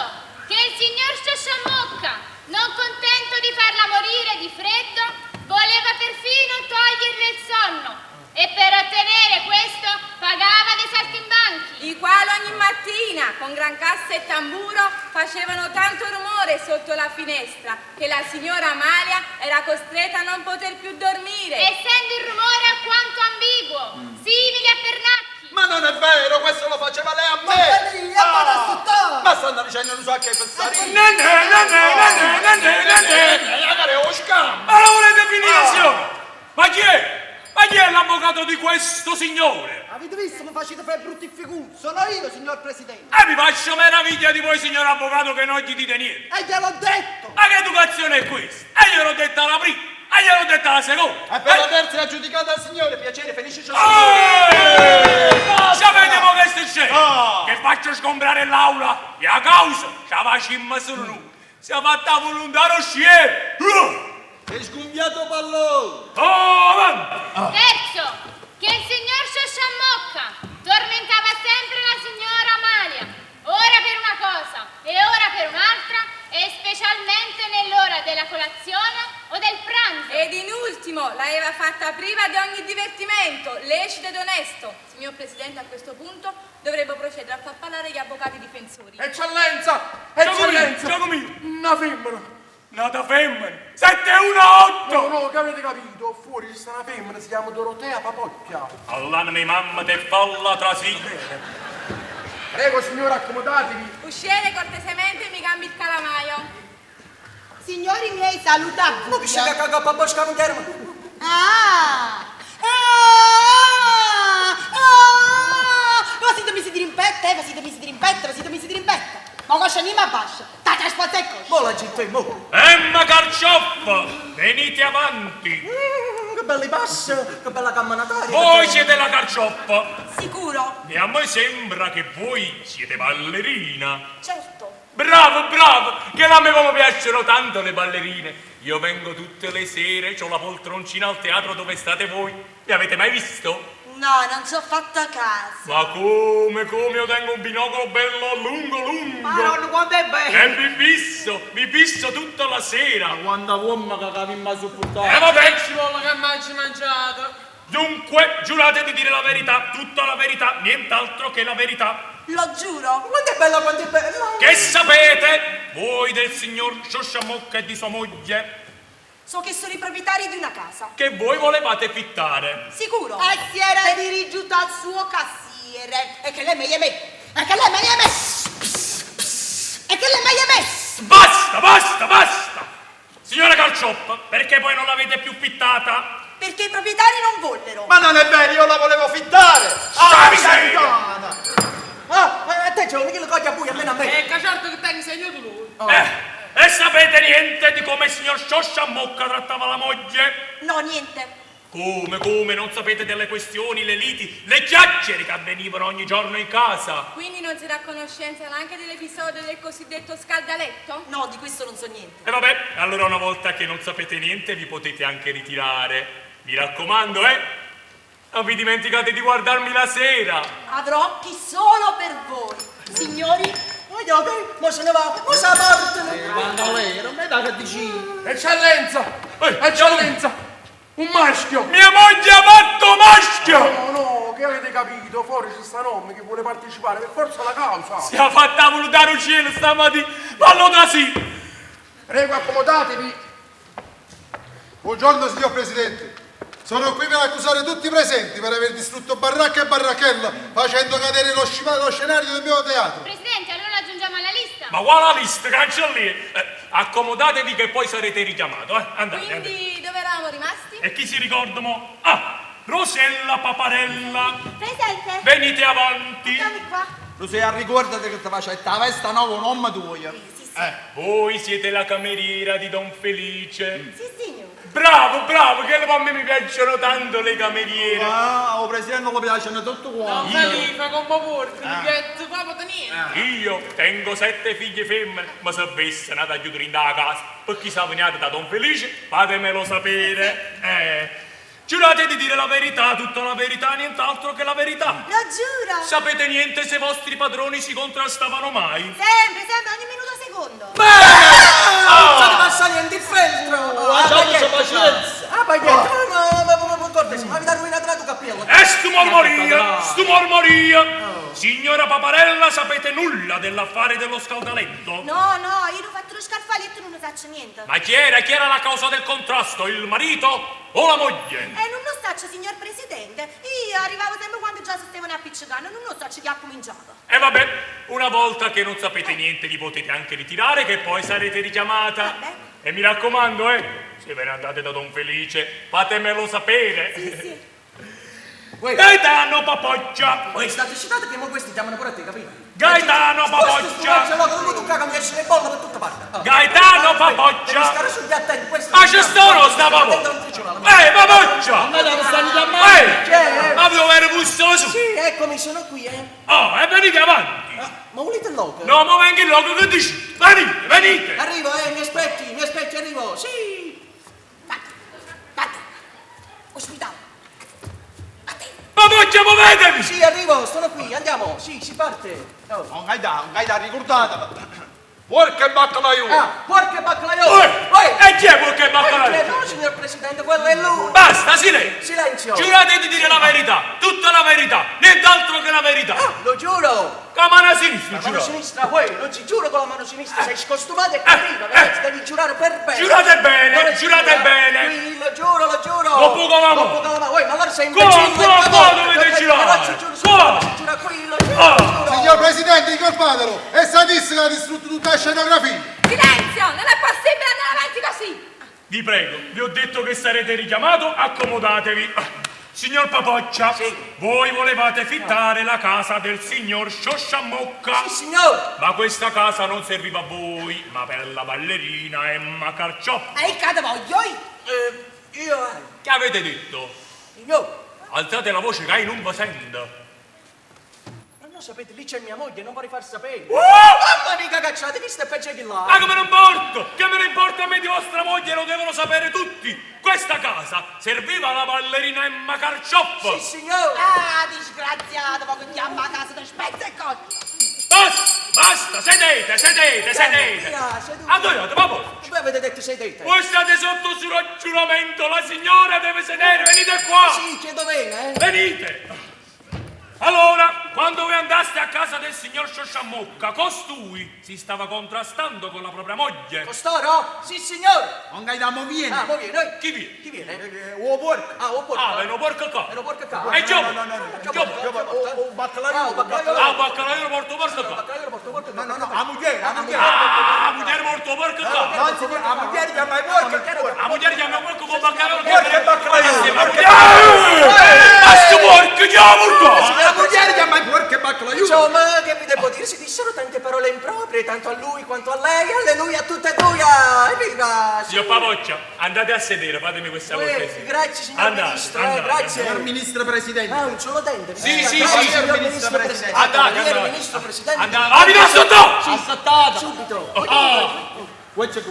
che il signor Sciosciamocca, non contento di farla morire di freddo, voleva perfino toglierle il sonno e per ottenere questo pagava dei saltimbanchi. I quali ogni mattina, con gran cassa e tamburo, facevano tanto rumore sotto la finestra che la signora Amalia era costretta a non poter più dormire. Essendo il rumore alquanto ambiguo, simile a pernacchi. Ma non è vero, questo lo faceva lei a me! Ma stanno dicendo non so a che pensare! Magari ho scambio! Ma la volete finire? Ma chi è? Ma chi è l'avvocato di questo signore? Avete visto mi facete fare brutti figuri? Sono io, signor Presidente. E mi faccio meraviglia di voi, signor avvocato, che non gli dite niente. E gliel'ho detto. Ma che educazione è questa? E gliel'ho detta la prima, e gliel'ho detta la seconda. E per la terza è aggiudicata al signore, piacere, felice ciao! Sapete mo che succede? Che faccio sgombrare l'aula e a causa ce la facciamo solo noi. Si è fatta volontario sciere. Hai sgumbiato pallone! Avanti! Terzo, che il signor Sciosciamocca tormentava sempre la signora Amalia, ora per una cosa e ora per un'altra, e specialmente nell'ora della colazione o del pranzo. Ed in ultimo l'aveva fatta priva di ogni divertimento, lecito ed onesto. Signor Presidente, a questo punto dovremmo procedere a far parlare gli avvocati difensori. Eccellenza! Eccellenza! Giacomino! Una femmina! Nata femmina! 718! No, no, che avete capito? Fuori ci sta una femmina, si chiama Dorotea Papocchia. All'anima mamma te falla trasì. Prego, signora, accomodatevi. Uscire cortesemente e mi cambi il calamaio. Signori miei, salutate. Ma che c'è che caga papà scamugliare? Ma siete mesi di rimpetta, vi siete mesi di rimpetta. Ma cosa ne ma bascia? Tata spazecco. Mo la città in mo. Emma Carcioffa, venite avanti. Che belli passi, che bella cammanataria. Voi siete la Carcioffa. Sicuro? E a me sembra che voi siete ballerina. Certo. Bravo, bravo, che a me come piacciono tanto le ballerine. Io vengo tutte le sere, c'ho la poltroncina al teatro dove state voi. Mi avete mai visto? No, non ci ho fatto caso. Ma come, io tengo un binocolo bello lungo. Madonna, quanto è bello. E mi fisso tutta la sera. Quando uomo che capimma supportare. E vabbè, Ci vuole che mangi mangiato. dunque, giurate di dire la verità, tutta la verità, nient'altro che la verità. Lo giuro. Quanto è bella, quanto è bella. Che sapete, voi del signor Sciosciamocca e di sua moglie, So che sono i proprietari di una casa. che voi volevate fittare. Sicuro? E si era dirigito al suo cassiere. E che lei mi è messo. E che lei mi è messo. E che lei mi è messo. Basta! Signora Carcioppa, perché poi non l'avete più fittata? Perché i proprietari non vollero. Ma non è vero, io la volevo fittare! Miseria! A te giovane, che lo cogli a buio, almeno a me. Che certo che te insegno tu lui. E sapete niente di come il signor Sciosciamocca trattava la moglie? No, niente. Come, non sapete delle questioni, le liti, le chiacchiere che avvenivano ogni giorno in casa? Quindi non si era a conoscenza neanche dell'episodio del cosiddetto scaldaletto? No, di questo non so niente. E vabbè, allora una volta che non sapete niente vi potete anche ritirare. Mi raccomando, non vi dimenticate di guardarmi la sera. Avrò occhi solo per voi. Signori, Ma se ne va, ma se ne parte. Bandolero, me da che dici? Eccellenza! Eccellenza! Un maschio! Mia moglie ha fatto maschio! No, che avete capito? Fuori c'è sta nonna che vuole partecipare, per forza la causa. Si è fatta volutare un cielo stamattina, fallo da sì! Prego, accomodatevi. Buongiorno signor Presidente. Sono qui per accusare tutti i presenti per aver distrutto baracca e barracchella facendo cadere lo scenario del mio teatro. Presidente, allora aggiungiamo alla lista. Ma quale lista, cancelliere? accomodatevi che poi sarete richiamato, andate. Quindi dove eravamo rimasti? E chi si ricorda mo? Ah, Rosella Paparella, Presente? venite avanti. Dammi qua. Lucia, ricordati che ti faccio la vesta nuova, un uomo tuo. Voi siete la cameriera di Don Felice. Sì, signor. Bravo, che a me mi piacciono tanto le cameriere. Ah, presidente non mi piacciono tutto qua. Non Felipe, come porco, il ghetto, proprio da niente. Io tengo 7 figlie femmine, ma se avesse nata a chiudere in da casa, per chi sa veniate da Don Felice, fatemelo sapere. Giurate di dire la verità, tutta la verità, nient'altro che la verità. Lo giuro. Sapete niente se i vostri padroni si contrastavano mai? Sempre, ogni minuto secondo. Non ti passa niente il feltro. No, cortese, ma mi dà ruinato la tua cappella. E stu mormoria. Signora Paparella, sapete nulla dell'affare dello scaldaletto? No, io ho fatto lo scarfaletto e non ne faccio niente. Ma chi era la causa del contrasto? Il marito o la moglie? Non lo so, signor Presidente. Io arrivavo sempre quando già si stavano appiccicando, non lo so chi ha cominciato. E vabbè, una volta che non sapete niente li potete anche ritirare che poi sarete richiamata. Vabbè. E mi raccomando, se ve ne andate da Don Felice, fatemelo sapere. Sì. Gaetano Papoccia! Voi state citati che mo questi chiamano pure a te, capito? Gaetano Papoccia! Non tu caga mi esce le bolle per tutte parti. Gaetano Papoccia! Devi stare sugli attenti, questo. Ma c'è sto stavamo! Papoccia! Avevo vero busto su! Sì, eccomi, sono qui, Oh, e venite avanti! Ma volete il loco? No, ma venga il loco che dici! Venite! Arrivo, mi aspetti, arrivo. Sì! Vatti! Ospitale! Papoccia, muovetevi! Sì, arrivo, sono qui, andiamo. Sì, si parte. Un gaida, ricordate. Porca e baccalaiolo. Porca e baccalaiolo. E chi è porca e baccalaiolo? No, signor Presidente, quello è lui. Basta, silenzio! Silenzio. Giurate di dire la verità, tutta la verità, nient'altro che la verità! Lo giuro. Con la mano sinistra, La mano giurate! sinistra, poi, non si giuro con la mano sinistra, sei scostumato e cattiva, ragazzi, devi giurare per bene. Giurate bene, Non giurate giura. bene. Qui, lo giuro. Dopo con la mano. Ma allora sei Qua dovete girare. Qua. Si giura qui, lo giuro. Signor Presidente, incolpatelo! È sadistica, ha distrutto tutta la scenografia! Silenzio, non è possibile andare avanti così. Vi prego, vi ho detto che sarete richiamato, accomodatevi. Signor Papoccia, voi volevate fittare la casa del signor Sciosciamocca. Sì, signor. Ma questa casa non serviva a voi, ma per la ballerina Emma Carcioppo. E che voglio? Io. Che avete detto? Io. Alzate la voce che non vi sento. Non sapete, lì c'è mia moglie, non vorrei far sapere. Mamma mica cacciate, visto è peggio di là. Ma come non importa? Che me ne importa a me di vostra moglie, lo devono sapere tutti. Questa casa serviva alla ballerina Emma Carcioppo. Sì, signore. Disgraziato, ma che chiama a casa da spezza e cose. Basta, sedete. Andate, papà. Voi avete detto sedete? Voi state sotto giuramento, la signora deve sedere, venite qua. Sì, chiedo bene, Venite. Allora, quando voi andaste a casa del signor Sciosciamocca, costui si stava contrastando con la propria moglie. Costoro? Sì, signore. Non gaidamo viene. Mo viene. Chi viene? Chi viene? O porca. O porca. Veno porca qua. Veno porca qua. E Giove. O baccalaiolo. Baccalaiolo porto porca qua. No, a moglie. Mugliere morto porca qua. No, signor, a moglie chiama i porca. A moglie chiama porco con baccalaiolo. Porca e baccalaiolo. Ma sto porco, chiama La moglie chiama i porca e baccalaiolo. Insomma, che vi devo dire? Si dissero tante parole improprie, tanto a lui quanto a lei. Alleluia a tutte e due. Evviva! Signor Papoccia, andate a sedere, fatemi questa cortesia. Grazie, signor Ministro. Grazie. Signor Ministro Presidente. Ah, un solo dente. Sì, signor Ministro Presidente. Andate. Ministro Presidente. Andate. Vi sotto! Assottata. Subito. Guaccia.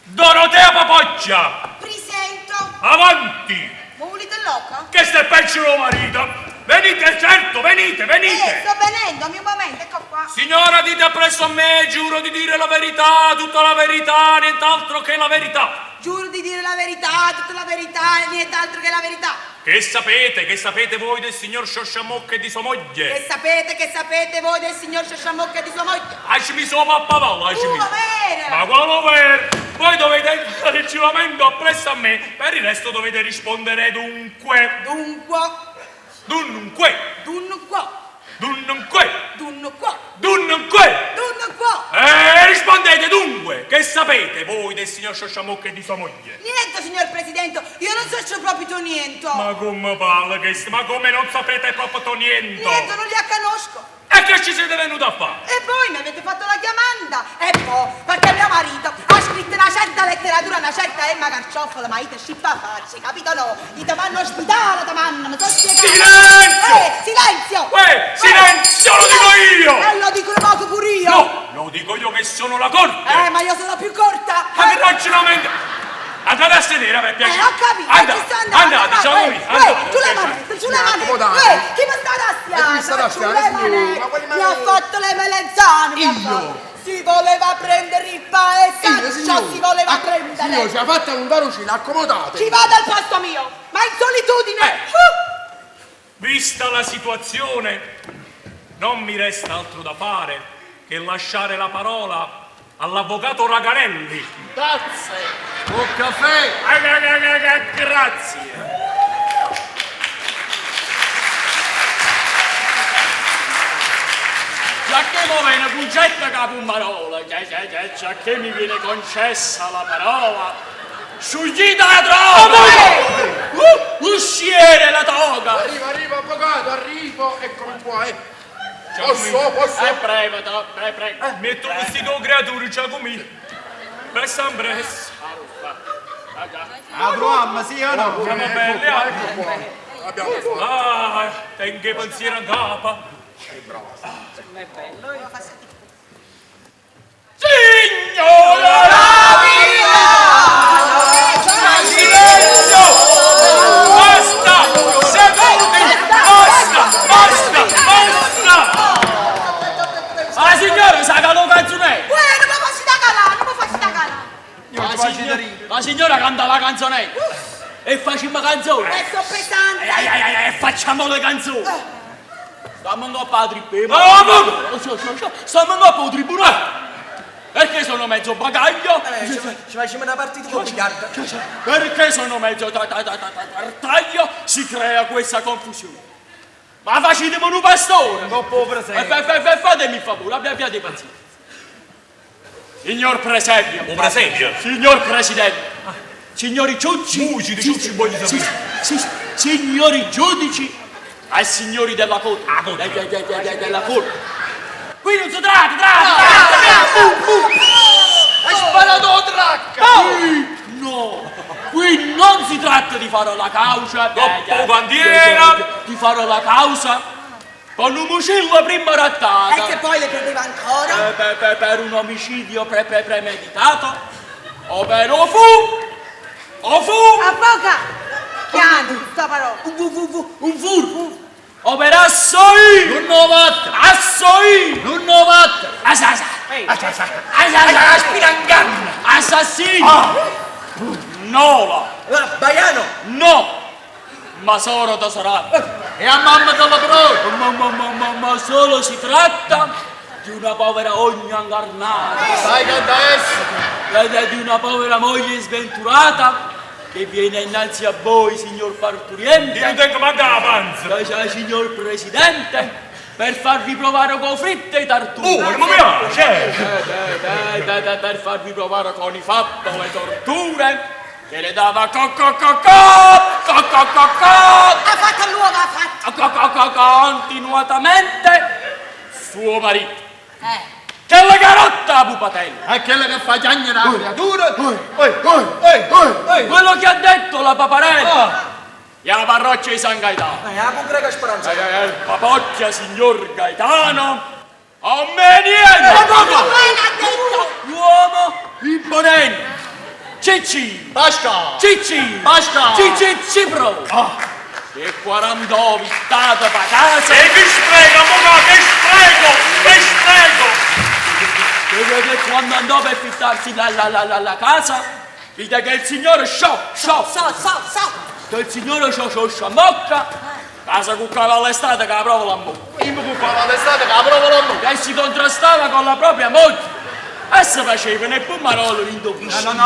Dorotea Papoccia! Presento. Avanti! Ma volete loca? Che stai peggio lo marito? Venite, certo, venite! Sto venendo, a mio momento, ecco qua. Signora, dite appresso a me, giuro di dire la verità, tutta la verità, nient'altro che la verità. Giuro di dire la verità, tutta la verità e nient'altro che la verità. Che sapete voi del signor Sciosciamocca e di sua moglie? Che sapete voi del signor Sciosciamocca e di sua moglie? Lasciami solo pappavallo, lasciami. Vero! Ma quale vero? Voi dovete fare il giuramento appresso a me, per il resto dovete rispondere dunque. Dunque. Rispondete dunque. Che sapete voi del signor Sciosciamocca e di sua moglie? Niente, signor Presidente, io non so proprio niente. Ma come parla questo? Ma come non sapete proprio niente? Niente, non li conosco. E che ci siete venuti a fare? E voi mi avete fatto la chiamata. E poi, perché mio marito ha scritto una certa letteratura, una certa Emma Carciofola, ma io scippa a farci, capito no? Gli ti vanno ospitare, ti vanno, mi sono spiegato. Silenzio! Silenzio! Silenzio, lo dico io! E lo dico poco pure io. No, lo dico io che sono la corte. Ma io sono più corta. Ma che ragionamento? Andate a sedere, per piacere. Ho capito, andate, ciao qui. Tu le manette, tu le manette. Chi mi sta da mi ha fatto le melanzane. Io? Si voleva prendere il paesaggio, si voleva prendere. Signor, ci ha fatto un carocino, accomodate. Chi va dal posto mio, ma in solitudine. Vista la situazione, non mi resta altro da fare che lasciare la parola all'avvocato Raganelli. Grazie. Buon caffè. Grazie. Già che muove una concetta capo un parola, già che mi viene concessa la parola, sugita la droga! Usciere la toga! Arriva, avvocato, arrivo, eccomi qua, Posso? Prego. Metto questi due creature, Giacomino. Per San Bres. Abramo, sì o no? Siamo belli, Ecco qua. Abbiamo fatto. tengo pensiero a capo. È bello. Signora la silenzio! Basta! Seduti! Basta! La signora sa che lo canzonetto! Non mi facci da calare. La signora canta la canzonetta e facciamo canzoni. Sto pesante. E facciamo le canzoni. Stiamo in coppa a tribunale. Stiamo in coppa a tribunale. Perché sono mezzo bagaglio? Ci facciamo una partita con biliardo. Perché sono mezzo tartaglio? Si crea questa confusione. Ma facetemi un pastore. Non può presente. Fatemi il favore, abbiate pazienza. Signor Presepio. Un presepio? Signor Presidente. Signori giudici. Voglio sapere. Signori giudici e signori della corte. Della corte. Qui non si tratta. Hai sparato tracca! No. Qui non si tratta di fare la causa. Bandiera. Di fare la causa. Con un mucillo prima rattata. E che poi le credeva ancora? Per un omicidio premeditato. O per o fu. Avvocato! Chiami questa parola. Un furto. O per assoi. Non 90. Assoi. Non 90. Aspirangano. Assassino. Nola. Baiano. No. Ma solo da sarà. E a mamma della prova. Ma solo si tratta di una povera ogna incarnata. Sai che da essere. Di una povera moglie sventurata che viene innanzi a voi, signor parturiente. Io tengo manca la panza. Signor Presidente, per farvi provare con fritte e tartuffe. Non mi piace. Per farvi provare con i fatti le torture che le dava Ha fatto l'uomo, ha fatto. continuatamente suo marito. Che la carotta a pupatella. È quella che fa chiagnere la creatura. Quello che ha detto la paparella. E la parrocchia di San Gaetano. La congrega Speranza. Papocchia signor Gaetano. A me niente. L'uomo imponente. Cicci. Basca. Cicci. Cipro. E 40 vittate per casa. E che sprego, che sprego. Che quando andò per fittarsi la casa, vide che il signore che il signore Sciamocca, casa cuccava all'estate che la prova la moglie. Io mi cuccava all'estate che la prova la moglie. E si contrastava con la propria moglie. E si facevano il pomarolo in No,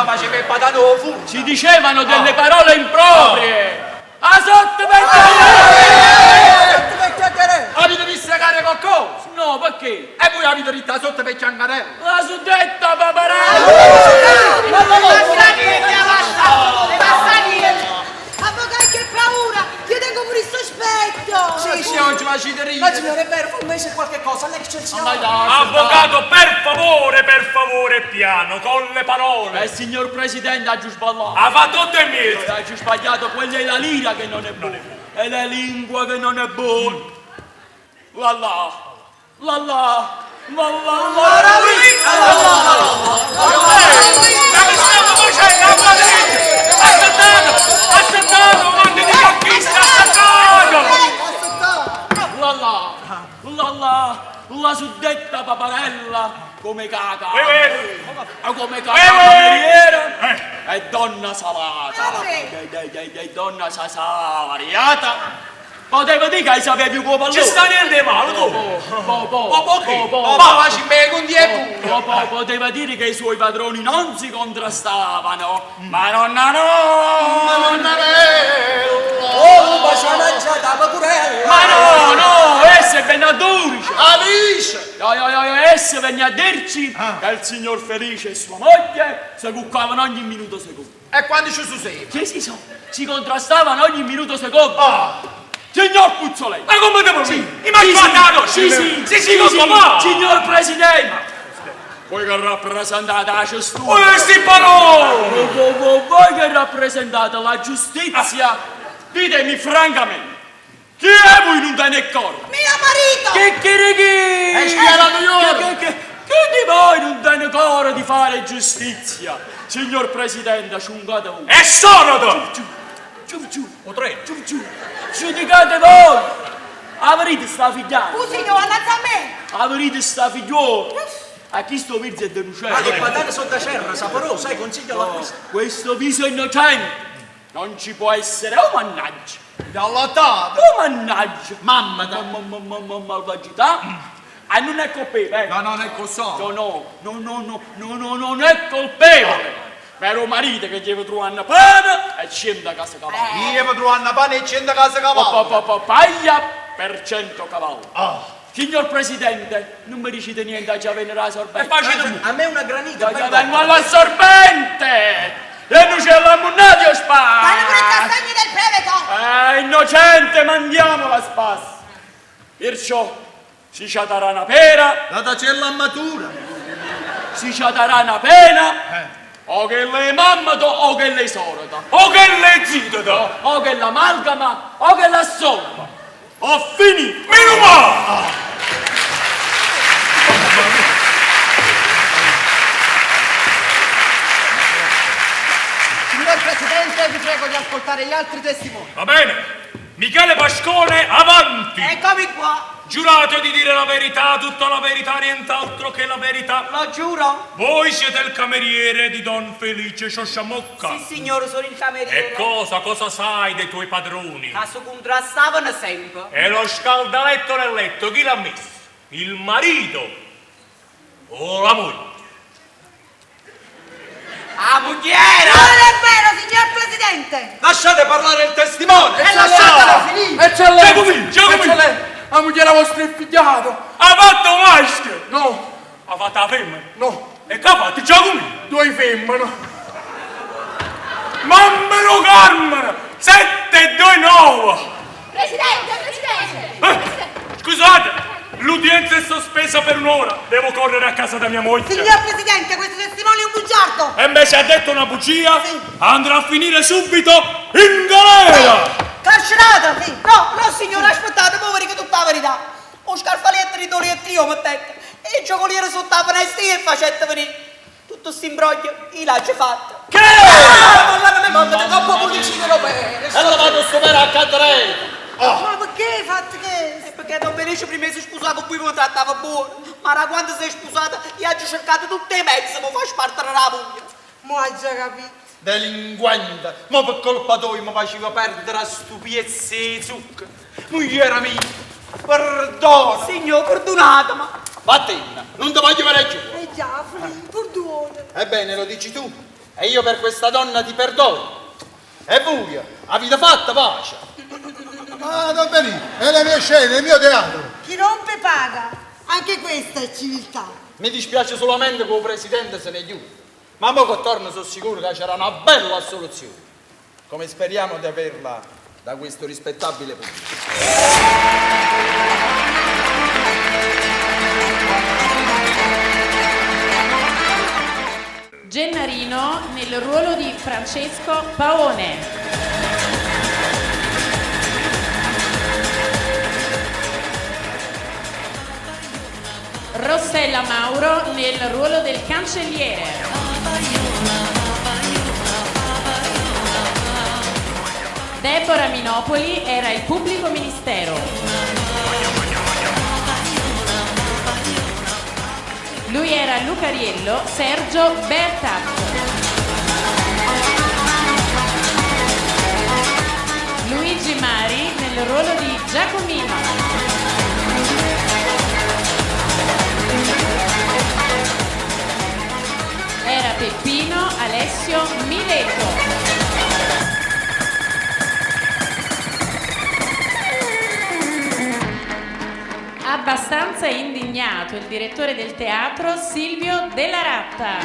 faceva il patato fu. si dicevano delle parole improprie. A sotto Avete visto cagare qualcosa? No, perché? E voi avete ritta sotto per chiangarello. La suddetta paparella! Avvocato, che paura! Io tengo pure il sospetto! Sì, oggi ma ci ride. Ma signore, è vero, fa un mese qualche cosa, l'eccelsione. Avvocato, per favore, piano, con le parole. Signor Presidente, ha giù sbagliato. Ha fatto 8 e mezzo. Ha giù sbagliato, quella è la lira che non è buona. È la lingua che non è buona. Aspettato, quando ti conquista, la suddetta paparella come caca. Come caca è donna salata. È donna savariata. Poteva dire che sapevi come pallone. Ci sta niente male, tu. Papà, ci becco un dietro. Poteva dire che i suoi padroni non si contrastavano. Ma nonna Oh, ma c'è mangiata la curella. Ma no, esse venne a dirci. Alice. Esse venne a dirci che il signor Felice e sua moglie si cuccavano ogni minuto secondo. E quando ci succede? Si contrastavano ogni minuto secondo. Signor Puzzolei! Ma come devo dire? Immaginato! Sì, signor Presidente! Voi che rappresentate la giustizia! Questi parole! Voi che rappresentate la giustizia, ditemi francamente, chi è voi non te ne corpo? Mio marito! Chi? Chi di voi non te ne corpo di fare giustizia? Signor Presidente, ciungate voi! E sono tu! Giù! Giudicate voi! Avrete sta figliata! Scusi, devo andare a me! Avrete sta figliuola! A chi sto viso è denunciato? Ma che patate sotto serra, saporosa, consiglio la questa. Questo viso innocente non ci può essere, oh mannaggia! Dall'attata! Oh mannaggia! Mamma malvagità! E non è colpevole! No, non è così! Non è colpevole! Vero marito che gli trovare una pane e 100 casa cavallo. Io trovare una pane e 100 casa cavallo. Paglia per 100 cavalli. Signor Presidente, non mi dicete niente a già venire la sorbente. A me una granita. Già vengo alla sorbente! E non c'è la munnati o spazio! Fanno pure i castagni del breveto! Innocente, mandiamo la spassa! Perciò si ci darà una pera. La tacella matura. Si ci darà una pena. O che lei mamma o che lei sorda, o che lei zitata, o che l'amalgama, o che la somma. Ho finito! Meno male! Signor Presidente, vi prego di ascoltare gli altri testimoni. Va bene. Michele Pascone, avanti! Eccomi qua. Giurate di dire la verità, tutta la verità, nient'altro che la verità. Lo giuro. Voi siete il cameriere di Don Felice Sciosciamocca. Sì, signore, sono il cameriere. E cosa sai dei tuoi padroni? Si contrastavano sempre. E lo scaldaletto nel letto, chi l'ha messo? Il marito o la moglie? La mogliera! Non è vero, signor Presidente! Lasciate parlare il testimone! E lasciatela finire! Giacomino! La mogliera vostra è figliato! Ha fatto un maschio! No! Ha fatto la femmina? No! E che ha fatto Giacomino? 2 femmine! Mammelo Carmine! 7 e 2 9! Presidente! Scusate! L'udienza è sospesa per un'ora. Devo correre a casa da mia moglie. Signor Presidente, questo testimone è un bugiardo! E invece ha detto una bugia? Sì. Andrà a finire subito in galera! Carcerata, sì! No, signore, aspettate, poveri che tutta la verità! Un scarfaletto di doliettrio mettete e il giocoliere sotto la finestra e facette venire! Tutto sto imbroglio, io l'ho già fatto! Che? Ma non mi mandate troppo pulicino bene! E la vado a stupere a cadere! Ma perché hai fatto che? Perché Don Felice prima si sposava con cui mi trattava buono, ma da quando sei sposata io ho cercato tutti i mezzi per far spartare la moglie. Ma hai già capito? Delinquente, ma per colpa tua mi faceva perdere a stupiezze e zucchero. Mogliera mia, perdono. Signor, perdonatemi. Vattene, non ti voglio vedere giù. Già, perdona. Ebbene, lo dici tu, e io per questa donna ti perdono. E voi, avete fatto pace? Ma non venite, è la mia scena, è il mio teatro. Chi rompe paga. Anche questa è civiltà. Mi dispiace solamente che il presidente se ne chiude. Ma mo che torno sono sicuro che c'era una bella soluzione, come speriamo di averla da questo rispettabile pubblico. Gennarino nel ruolo di Francesco Paone. Rossella Mauro nel ruolo del cancelliere. Deborah Minopoli era il pubblico ministero. Lui era Lucariello Sergio Berta. Luigi Mari nel ruolo di Giacomino. Era Peppino Alessio Mileto. Abbastanza indignato il direttore del teatro Silvio Della Ratta.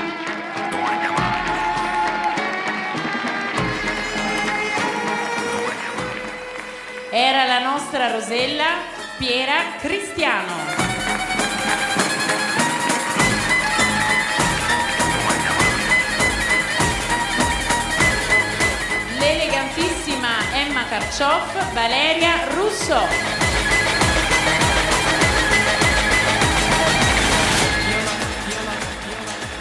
Era la nostra Rosella Piera Cristiano. L'elegantissima Emma Carcioff Valeria Russo.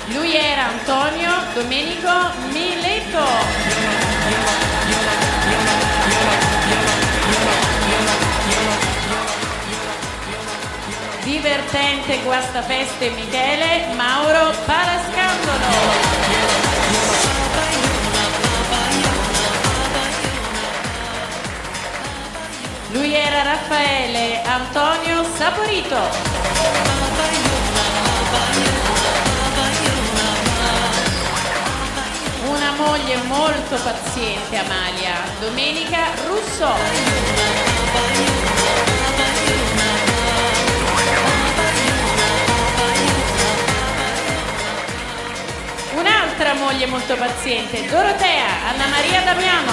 Lui era Antonio Domenico Mileto. Divertente guastafeste Michele Mauro Palascandolo. Lui era Raffaele Antonio Saporito. Una moglie molto paziente, Amalia, Domenica Russo. Un'altra moglie molto paziente, Dorotea, Anna Maria Damiano.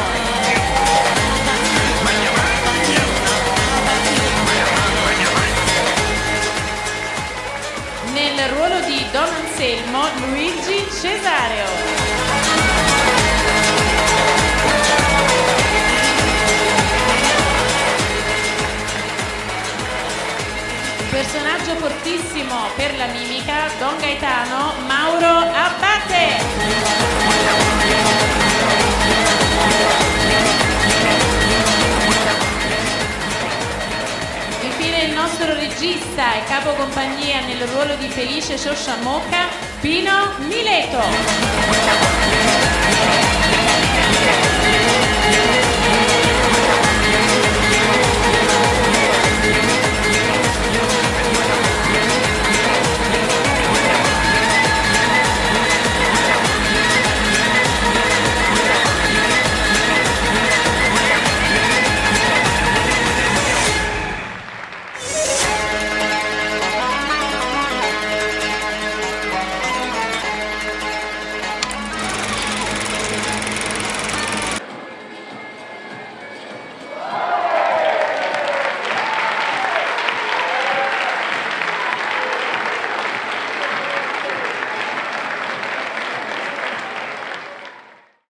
Nel ruolo di Don Anselmo, Luigi Cesareo. Personaggio fortissimo per la mimica, Don Gaetano Mauro Abbate. Infine il nostro regista e capocompagnia nel ruolo di Felice Sciosciamocca, Pino Mileto.